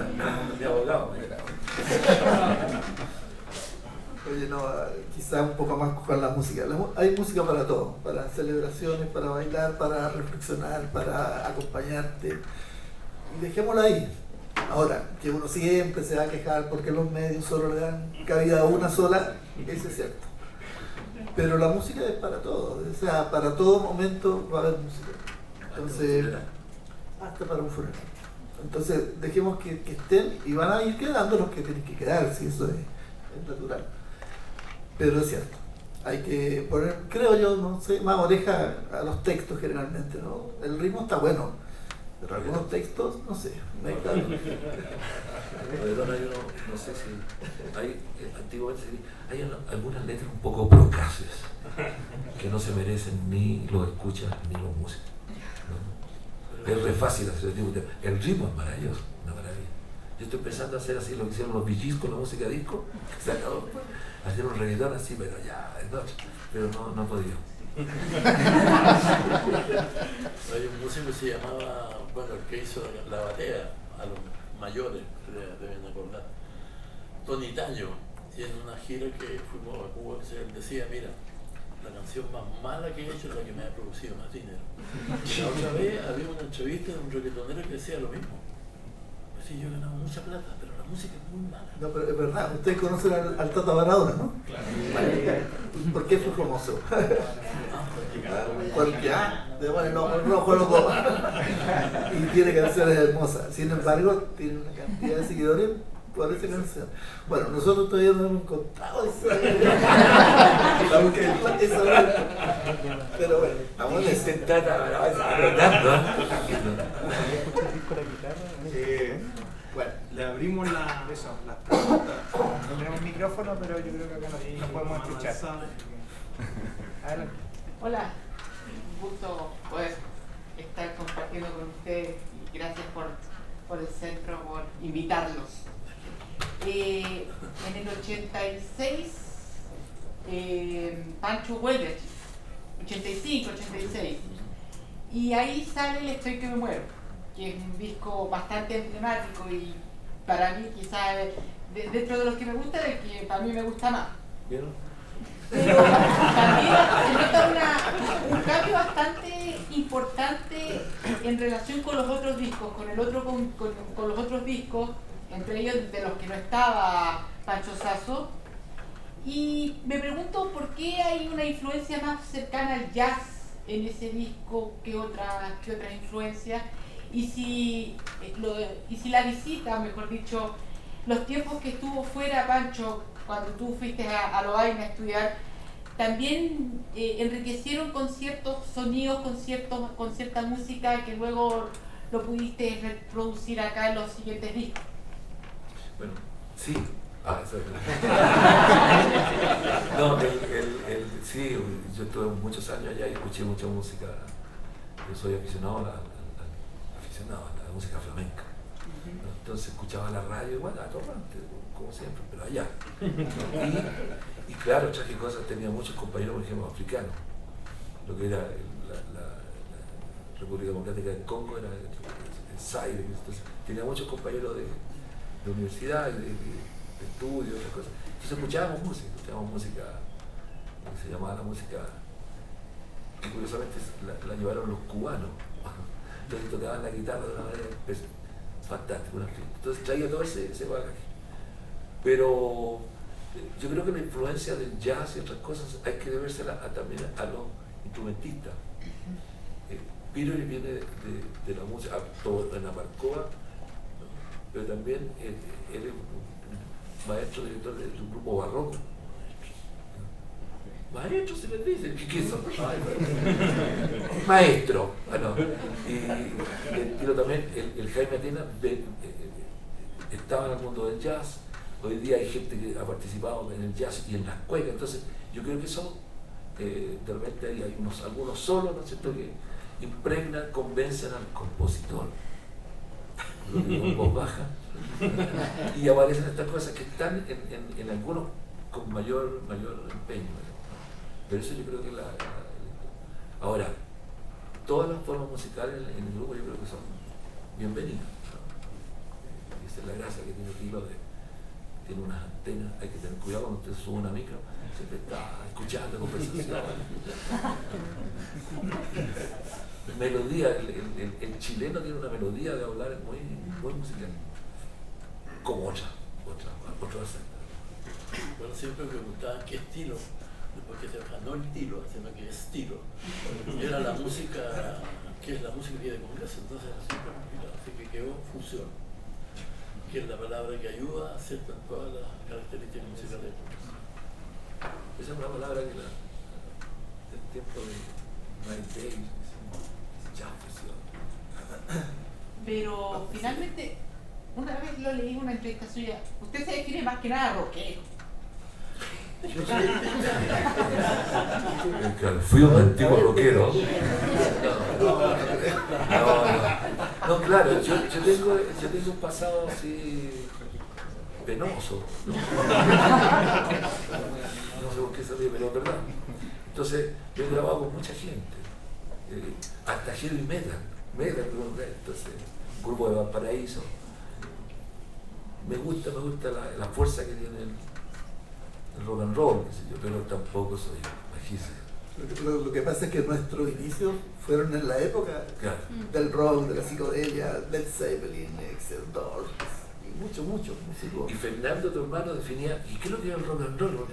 S5: mi abogado me grabó.
S3: Oye, no, quizás un poco más con la música. Hay música para todo, para celebraciones, para bailar, para reflexionar, para acompañarte. Y dejémosla ahí. Ahora, que uno siempre se va a quejar porque los medios solo le dan cabida a una sola, eso es cierto. Pero la música es para todo, o sea, para todo momento va a haber música. Entonces, hasta para un funeral. Entonces, dejemos que estén y van a ir quedando los que tienen que quedar, si eso es natural. Pero es cierto, hay que poner, creo yo, no sé, más oreja a los textos generalmente, ¿no? El ritmo está bueno, pero algunos textos, no sé, me claro.
S5: Perdona, yo no sé si hay, antiguamente hay algunas letras un poco procaces que no se merecen ni los escuchas ni los músicos, ¿no? Es re fácil hacer ese tipo de tema. El ritmo es maravilloso, una maravilla. Yo estoy pensando hacer así lo que hicieron los Bee Gees con la música disco, que se acabó después, hacer un reggaetón así, pero ya, de noche, pero no he podido.
S2: Hay un músico que se llamaba, bueno, el que hizo la batea a los mayores, deben acordar, Tony Taño, y en una gira que fuimos a Cuba, él decía, mira, la canción más mala que he hecho es la que me ha producido más dinero. Y la otra vez había una entrevista de un reggaetonero que decía lo mismo. Sí, yo he ganado mucha plata, pero la música es muy mala.
S3: No, pero es verdad, ustedes conocen al Tata Barahona, ¿no? Claro. ¿Por qué fue famoso? Porque de bueno, el rojo loco. Y tiene canciones hermosas. Sin embargo, tiene una cantidad de seguidores por esa canción. Bueno, nosotros todavía no hemos encontrado esa vuelta. Pero bueno,
S5: Vamos a intentar anotando.
S1: Bueno, le abrimos las preguntas. No tenemos micrófono, pero yo creo que acá nos podemos escuchar. Adelante.
S6: Hola, un gusto poder estar compartiendo con ustedes y gracias por el centro, por invitarlos. En el 86, Pancho vuelve a Chile, 85, 86, y ahí sale El Estoy que me muero, que es un disco bastante emblemático y para mí quizás dentro de los que me gusta, el que para mí me gusta más.
S5: ¿Vieron?
S6: Pero también se nota un cambio bastante importante en relación con los otros discos, con los otros discos, entre ellos de los que no estaba Pancho Sasso. Y me pregunto por qué hay una influencia más cercana al jazz en ese disco que otras influencias, y si la visita, mejor dicho, los tiempos que estuvo fuera Pancho, cuando tú fuiste a Lovaina a estudiar, también enriquecieron con ciertos sonidos, con cierta música que luego lo pudiste reproducir acá en los siguientes discos.
S5: Bueno, sí. Eso es. No, sí, yo estuve muchos años allá y escuché mucha música. Yo soy aficionado a la música flamenca. Entonces escuchaba la radio igual, a torrante, como siempre, pero allá. Y claro, traje cosas, tenía muchos compañeros, por ejemplo, africanos. Lo que era la República Democrática del Congo, era el Zaire. Entonces, tenía muchos compañeros de universidad, de estudio, otras cosas. Entonces escuchábamos música, que se llamaba la música, que curiosamente la llevaron los cubanos. Entonces tocaban la guitarra de una manera fantástica. Entonces traía todo ese bagaje. Pero yo creo que la influencia del jazz y otras cosas hay que debérsela también a los instrumentistas. Pirori viene de la música, en la Marcova, pero también él es maestro, director de un grupo barroco. Maestro se les dice, ¿qué son? Maestro. Bueno, y el tiro también, el Jaime Atena estaba en el mundo del jazz. Hoy día hay gente que ha participado en el jazz y en las cuecas, entonces yo creo que eso, de repente hay algunos solos, ¿no es cierto?, que impregnan, convencen al compositor. lo digo en voz baja, y aparecen estas cosas que están en algunos con mayor empeño, ¿no? Pero eso yo creo que ahora, todas las formas musicales en el grupo yo creo que son bienvenidas, ¿no? Y esa es la gracia que tiene Tilo, tiene unas antenas, hay que tener cuidado cuando usted sube una micro, siempre está escuchando conversaciones. Melodía, el chileno tiene una melodía de hablar muy musical, como otro acento.
S2: Bueno, siempre me preguntaban qué estilo, después que se baja, no el estilo, sino que estilo. Era la música, que es la música que de Congreso, entonces era siempre complicado, así que quedó fusión, que es la palabra que ayuda a hacer todas las características musicales.
S5: Esa es una palabra que del tiempo de Miles Davis, ya fusión.
S6: Pero finalmente, una vez lo leí en una entrevista suya, usted se define más que nada rockero.
S5: Claro, fui un antiguo rockero. No, claro, yo tengo un pasado así penoso. No sé por qué sabía, pero es verdad. Entonces, yo he grabado con mucha gente, hasta heavy metal, entonces, un grupo de Valparaíso. Me gusta la fuerza que tiene el rock and roll, qué sé yo, pero tampoco soy bajista.
S3: Lo que pasa es que nuestros inicios fueron en la época
S5: Claro.
S3: del rock, de la psicodelia, Led Zeppelin, Doors, y mucho músico.
S5: Y Fernando, tu hermano, definía, ¿y qué es lo que es el rock and roll?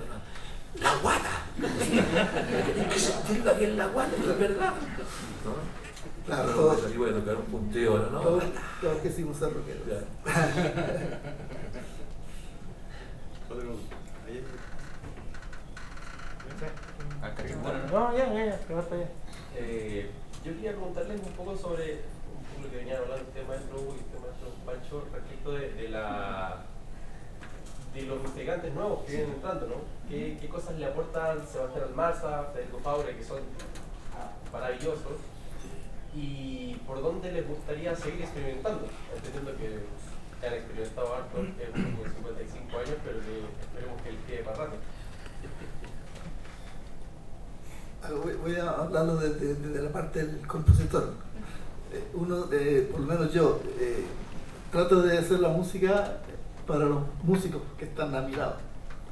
S5: La guata. Hay que sentirlo aquí en la guata, es verdad. ¿No?
S3: Claro,
S5: No,
S3: todos,
S5: aquí voy a tocar un punteo ahora, ¿no?
S3: todos quisimos ser rockeros.
S5: Ya.
S7: No, ya, pregunta ya. Yo quería preguntarles un poco sobre lo que venían hablando usted, maestro Hugo, y usted, maestro Pancho, respecto de los integrantes nuevos que vienen entrando, ¿no? ¿Qué cosas le aportan Sebastián Almarza, Federico Faure, que son maravillosos? ¿Y por dónde les gustaría seguir experimentando? Entendiendo que han experimentado harto, que es un 55 años, pero que esperemos que les quede para rato.
S3: Voy a hablarlo desde la parte del compositor. Por lo menos yo, trato de hacer la música para los músicos que están a mi lado.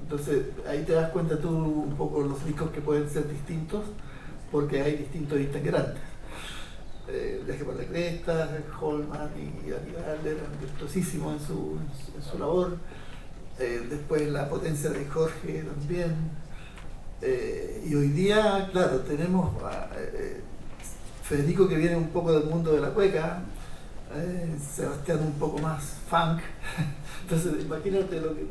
S3: Entonces ahí te das cuenta tú un poco los discos que pueden ser distintos, porque hay distintos integrantes. Viaje por la Cresta, Holman y Aníbal eran virtuosísimos en su labor. Después la potencia de Jorge también. Y hoy día, claro, tenemos a Federico, que viene un poco del mundo de la cueca, Sebastián un poco más funk. Entonces imagínate lo que...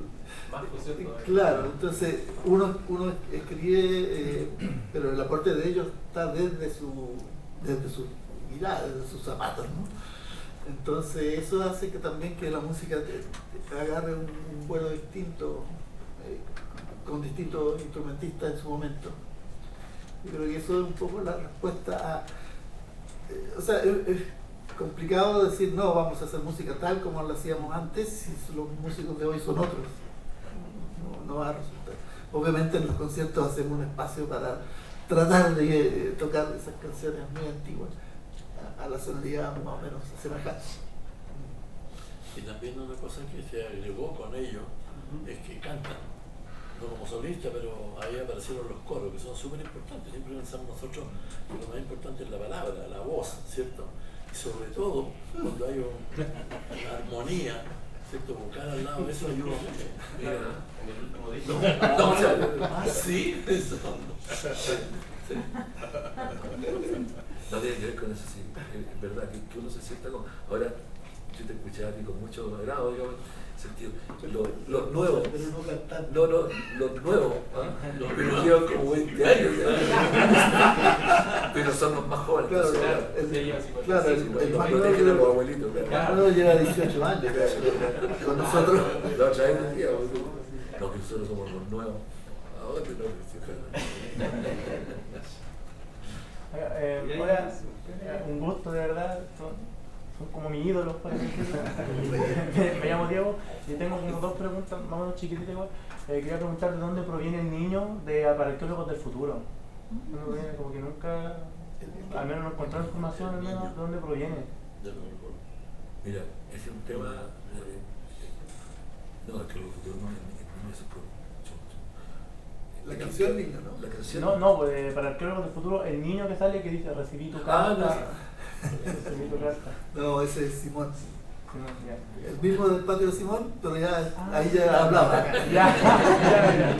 S7: Más fusión todavía.
S3: Claro, entonces uno escribe, pero el aporte de ellos está desde su mirada, desde sus zapatos, ¿no? Entonces eso hace que también que la música te agarre un vuelo distinto, con distintos instrumentistas en su momento. Yo creo que eso es un poco la respuesta a... o sea, es complicado decir, no, vamos a hacer música tal como la hacíamos antes, si los músicos de hoy son otros. No va a resultar. Obviamente en los conciertos hacemos un espacio para tratar de tocar esas canciones muy antiguas a la sonoridad más o menos semejante.
S2: Y también una cosa que se agregó con ellos es que cantan, no como solistas, pero ahí aparecieron los coros, que son súper importantes. Siempre pensamos nosotros que lo más importante es la palabra, la voz, ¿cierto? Y sobre todo cuando hay una armonía, ¿cierto? Vocal al lado, eso ayuda mucho.
S7: Mira, en el último disco.
S2: No, o sea, sí, eso.
S5: Sí. No tiene que ver con eso, sí. Es verdad que uno se sienta como... Ahora, yo te escuché a ti con mucho agrado, digamos, sentido. Los nuevos...
S3: Pero no cantar.
S5: No, los nuevos, pero llevan como 20 años. Pero son los más jóvenes.
S3: Claro,
S5: entonces,
S3: claro, el más nuevo
S5: protegen a los abuelitos.
S3: lleva 18 años con nosotros.
S5: La otra vez un día, no, que nosotros somos los nuevos. Ahora no,
S7: Ahora, un gusto de verdad,
S8: son como mis ídolos, para decirlo. Me llamo Diego y tengo como dos preguntas, más o menos chiquititas igual. Quería preguntar de dónde proviene el niño para arqueólogos del futuro. ¿Dónde proviene? Como que nunca, al menos no encontré información, al menos, de dónde proviene.
S5: Mira, ese es un tema. No, es que el futuro no es
S3: La canción niño, ¿no?
S5: La canción.
S8: No, pues para arqueólogos del futuro, el niño que sale que dice recibí tu carta. Recibí tu carta.
S3: No, ese es Simón.
S8: Ya.
S3: El mismo del patio de Simón, pero ya ahí ya hablaba.
S8: Ya.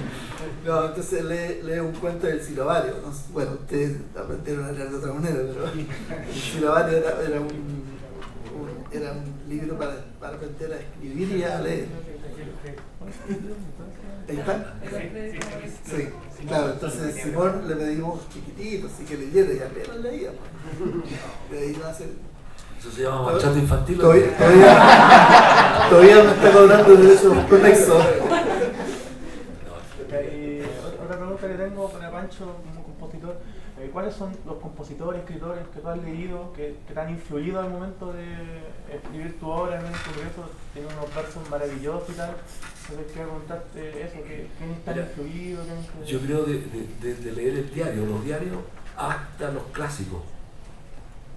S3: No, entonces lee un cuento del silabario. ¿No? Bueno, ustedes aprendieron a leer de otra manera, pero el silabario era un libro para aprender a escribir y a leer. ¿Ahí está? Sí, claro, entonces Simón le pedimos chiquitito, así que leyera y apenas leía. De ahí nace.
S5: Eso se llama maltrato infantil.
S3: Todavía me está cobrando derechos conexos.
S8: Otra pregunta que tengo para Pancho como compositor, ¿cuáles son los compositores, escritores que tú has leído, que te han influido al momento de escribir tu obra en el Congreso? Tiene unos versos maravillosos y tal. Entonces quiero preguntarte eso, ¿quién está influido?
S5: Yo creo de leer el diario, los diarios, hasta los clásicos.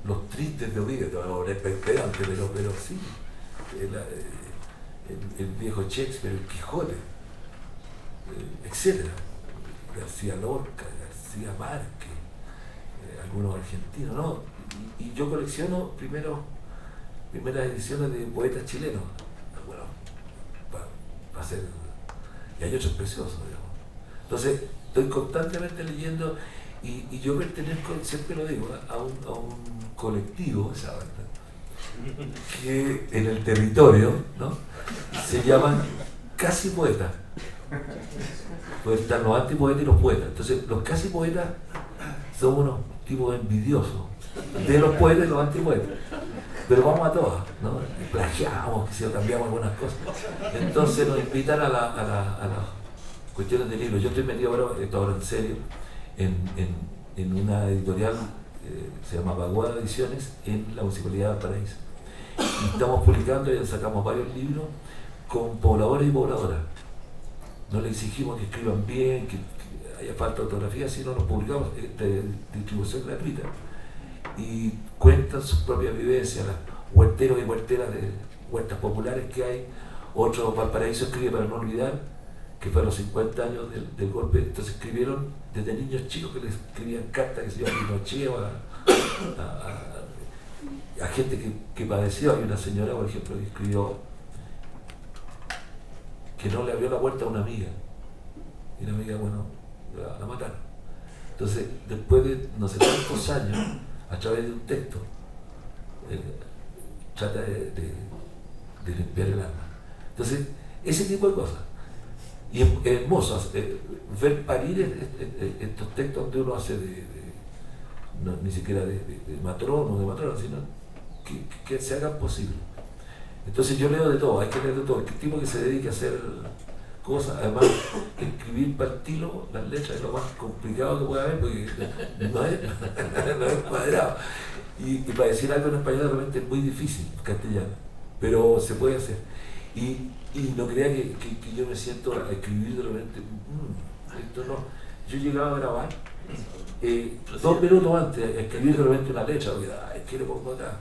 S5: Los tristes de Ovidio, ahora es pedante, pero sí. El viejo Shakespeare, el Quijote, etc. García Lorca, García Márquez, algunos argentinos, ¿no? Y yo colecciono primeras ediciones de poetas chilenos, bueno, para hacer, y hay otros preciosos, digamos. Entonces, estoy constantemente leyendo y yo pertenezco, siempre lo digo, a un colectivo, esa banda, que en el territorio, ¿no? Se llaman casi poetas. Pues están los antipoetas y los poetas. Entonces, los casi poetas son unos tipos envidiosos de los poetas y los antipoetas. Pero vamos a todas, ¿no? Plagiamos, que si cambiamos algunas cosas. Entonces nos invitan a las cuestiones de libros. Yo estoy metido ahora en serio en una editorial, se llama Vaguada Ediciones, en la Municipalidad de Valparaíso. Y estamos publicando y sacamos varios libros con pobladores y pobladoras. No le exigimos que escriban bien, que haya falta de ortografía, sino los publicamos de distribución gratuita. Y cuentan sus propias vivencias, las huerteros y huerteras de huertas populares que hay. Otro, Valparaíso escribe para no olvidar, que fue a los 50 años del golpe. Entonces escribieron desde niños chicos que les escribían cartas que se llaman Pinochet a gente que padeció. Hay una señora, por ejemplo, que escribió que no le abrió la puerta a una amiga. Y la amiga, bueno, la mataron. Entonces, después de no sé cuántos años, a través de un texto, trata de limpiar el alma. Entonces, ese tipo de cosas. Y es hermoso ver parir estos textos donde uno hace no, ni siquiera de matrono o de matrona, sino que se hagan posible. Entonces yo leo de todo, hay que leer de todo. El tipo que se dedique a hacer cosas, además escribir para el tilo, las letras es lo más complicado que puede haber porque no es cuadrado. Y para decir algo en español realmente es muy difícil, en castellano, pero se puede hacer. Y no crea que yo me siento a escribir de repente, esto no. Yo llegaba a grabar 2 minutos antes a escribir de repente una letra, porque es que le pongo acá.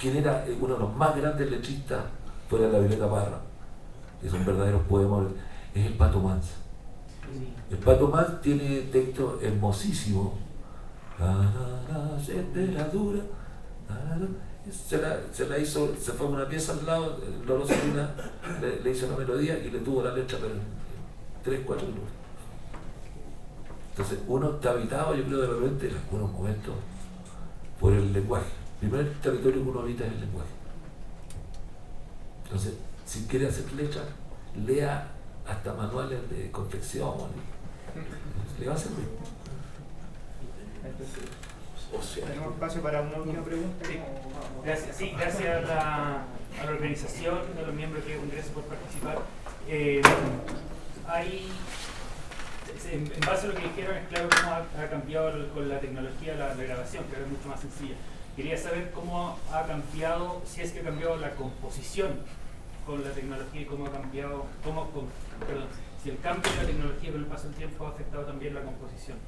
S5: Quien era uno de los más grandes letristas fuera de la Violeta Parra, que son verdaderos poemas, es el Pato Mans. El Pato Mans tiene textos hermosísimos. Temperatura. Se la hizo, se fue a una pieza al lado, Lolo Salina le hizo una melodía y le tuvo la letra pero en 3-4 minutos. Entonces uno está habitado, yo creo, de repente en algunos momentos por el lenguaje. El primer territorio que uno habita es el lenguaje. Entonces, si quiere hacer letras, lea hasta manuales de confección, le va a servir.
S9: Tenemos espacio para una última pregunta. Gracias a la organización, a los miembros del Congreso por participar. En base a lo que dijeron, es claro cómo ha cambiado con la tecnología la grabación, que ahora es mucho más sencilla. Quería saber cómo ha cambiado, si es que ha cambiado la composición con la tecnología y cómo ha cambiado, perdón, si el cambio de la tecnología con el paso del tiempo ha afectado también la composición.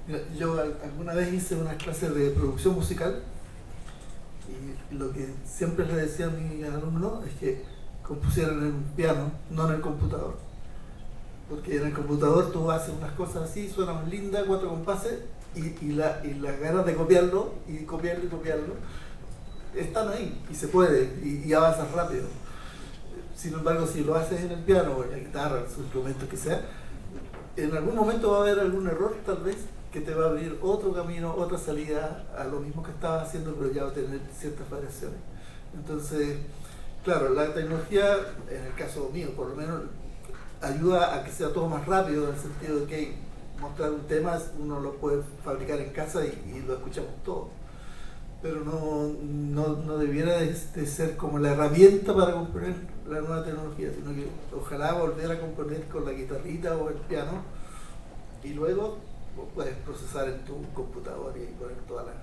S3: Mira, yo alguna vez hice unas clases de producción musical y lo que siempre le decía a mis alumnos es que compusieran en un piano, no en el computador. Porque en el computador tú haces unas cosas así, suenan lindas, 4 compases, y las ganas de copiarlo están ahí y se puede y avanzas rápido. Sin embargo, si lo haces en el piano o en la guitarra, en su instrumento que sea, en algún momento va a haber algún error tal vez que te va a abrir otro camino, otra salida a lo mismo que estabas haciendo, pero ya va a tener ciertas variaciones. Entonces, claro, la tecnología, en el caso mío por lo menos, ayuda a que sea todo más rápido, en el sentido de que mostrar un tema uno lo puede fabricar en casa y lo escuchamos todo. Pero no debiera de ser como la herramienta para componer la nueva tecnología, sino que ojalá volver a componer con la guitarrita o el piano y luego puedes procesar en tu computador y poner todas las...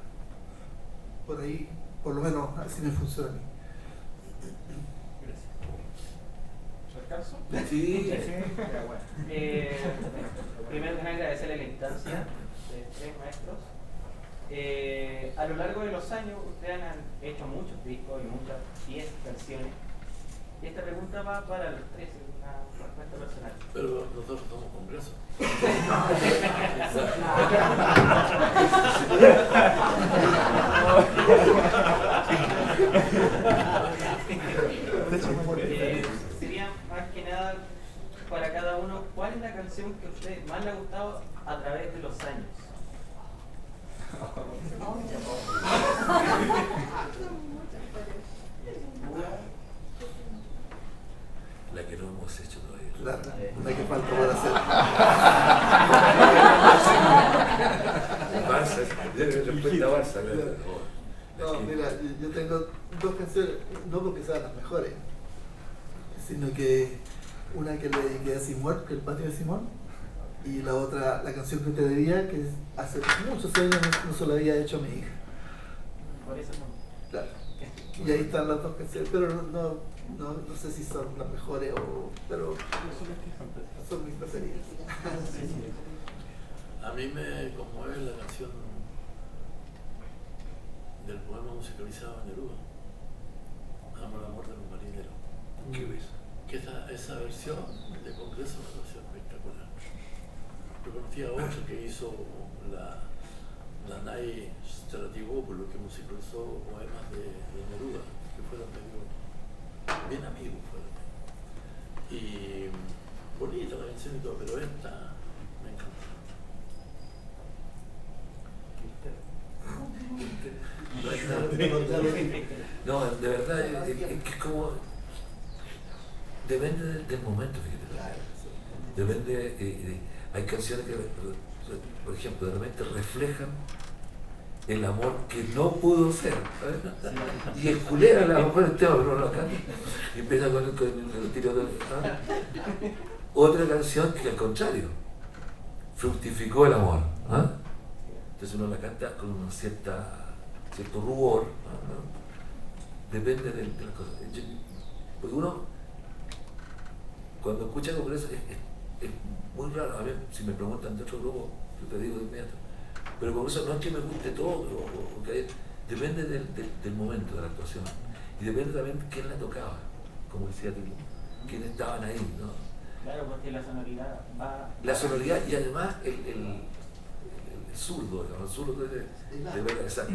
S3: Por ahí, por lo menos así me funciona a mí.
S7: ¿Alcanzo?
S5: Sí.
S7: Ya, bueno. Primero que nada agradecerle la instancia de 3 maestros. A lo largo de los años ustedes han hecho muchos discos y muchas 10 canciones. Y esta pregunta va para los 3, es una respuesta personal.
S2: Pero nosotros somos congreso.
S7: Sería más que nada para cada uno, ¿cuál es la canción que a usted más le ha gustado a través de los años?
S5: La que no hemos hecho todavía.
S3: La que falta por hacer.
S5: Barça, respuesta a Barça.
S3: No, mira, yo tengo 2 canciones, no porque sean las mejores, sino que una que le dediqué a Simón, que es El Patio de Simón, y la otra, La Canción que te debía, que hace muchos años no se la había hecho a mi hija.
S7: Por eso no.
S3: Claro. Y ahí están las 2 canciones, pero no sé si son las mejores pero son mis preferidas.
S2: A mí me conmueve la canción del poema musicalizado de Neruda, Amo la muerte de un marinero.
S5: ¿Qué ves?
S2: Que esa versión de Congreso me pareció espectacular. Yo conocí a otro que hizo la Nai Stratigopoulos, que musicalizó poemas de Neruda, que fueron medio bien amigos. Y bonita la canción y todo, pero esta me encanta.
S5: No, de verdad, es que es como... Depende del momento, fíjate. Depende, hay canciones que, por ejemplo, de repente reflejan el amor que no pudo ser. Y el culera a lo mejor el tema, pero no lo canta. Y empieza con el tiro de... Otra canción que al contrario, fructificó el amor. Entonces uno la canta con un cierto rubor. Depende de las cosas. Porque uno, cuando escucha Congreso, es muy raro. A ver, si me preguntan de otro grupo, yo te digo de inmediato. Pero Congreso no es que me guste todo, porque depende del momento de la actuación. Y depende también quién la tocaba, como decía tú, quiénes estaban ahí, ¿no?
S7: Claro, porque la sonoridad va...
S5: La sonoridad y además el zurdo, digamos, el zurdo de ver exacto.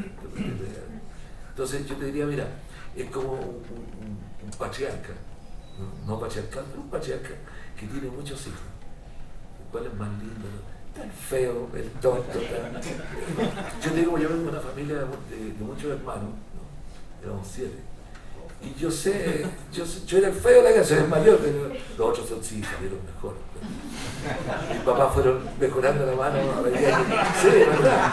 S5: Entonces yo te diría, mira, es como un patriarca, no patriarcal, pero un patriarca que tiene muchos hijos. ¿Cuál es más lindo? Tan feo, el tonto. Yo te digo, yo vengo de una familia de muchos hermanos, ¿no? Éramos 7. Y yo sé, yo era el feo de la casa, el mayor, pero los otros son sí, salieron mejor. Mis papás fueron mejorando la mano a medida que... Sí, ¿verdad?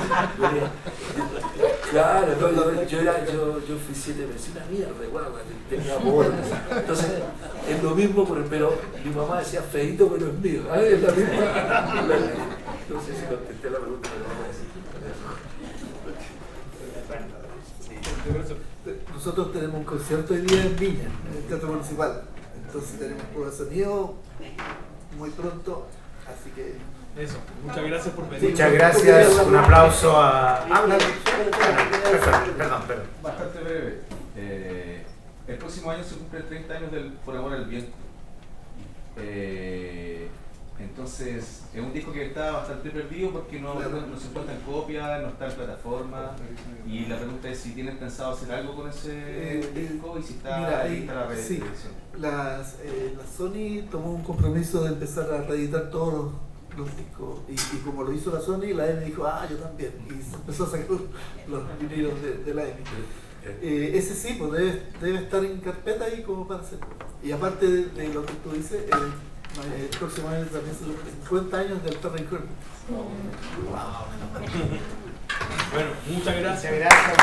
S5: Claro, no, yo fui 7 veces una mierda, guau, tenía amor. Entonces, es lo mismo, pero mi mamá decía feíto, pero es mío. Es la misma. No sé si contesté la pregunta que me vamos a decir.
S3: nosotros tenemos un concierto hoy día en Viña, en el Teatro Municipal. Entonces tenemos prueba de sonido muy pronto, así que...
S8: Eso, muchas gracias por venir.
S1: Muchas gracias, un aplauso a... Perdón.
S10: Bastante breve. El próximo año se cumplen 30 años del Por Amor al Viento. Entonces, es un disco que está bastante perdido porque no se encuentra en copia, no está en plataforma. Y la pregunta es si tienen pensado hacer algo con ese disco y si está lista la reedición.
S3: La Sony tomó un compromiso de empezar a reeditar todos los discos. Y como lo hizo la Sony, la EMI dijo, yo también. Y se empezó a sacar los vinilos de la EMI. Ese sí, pues debe estar en carpeta ahí como para hacerlo. Y aparte de lo que tú dices, el próximo año también se cumplen 50 años del Terra Incursion.
S8: Bueno, muchas gracias.
S1: Muchas gracias.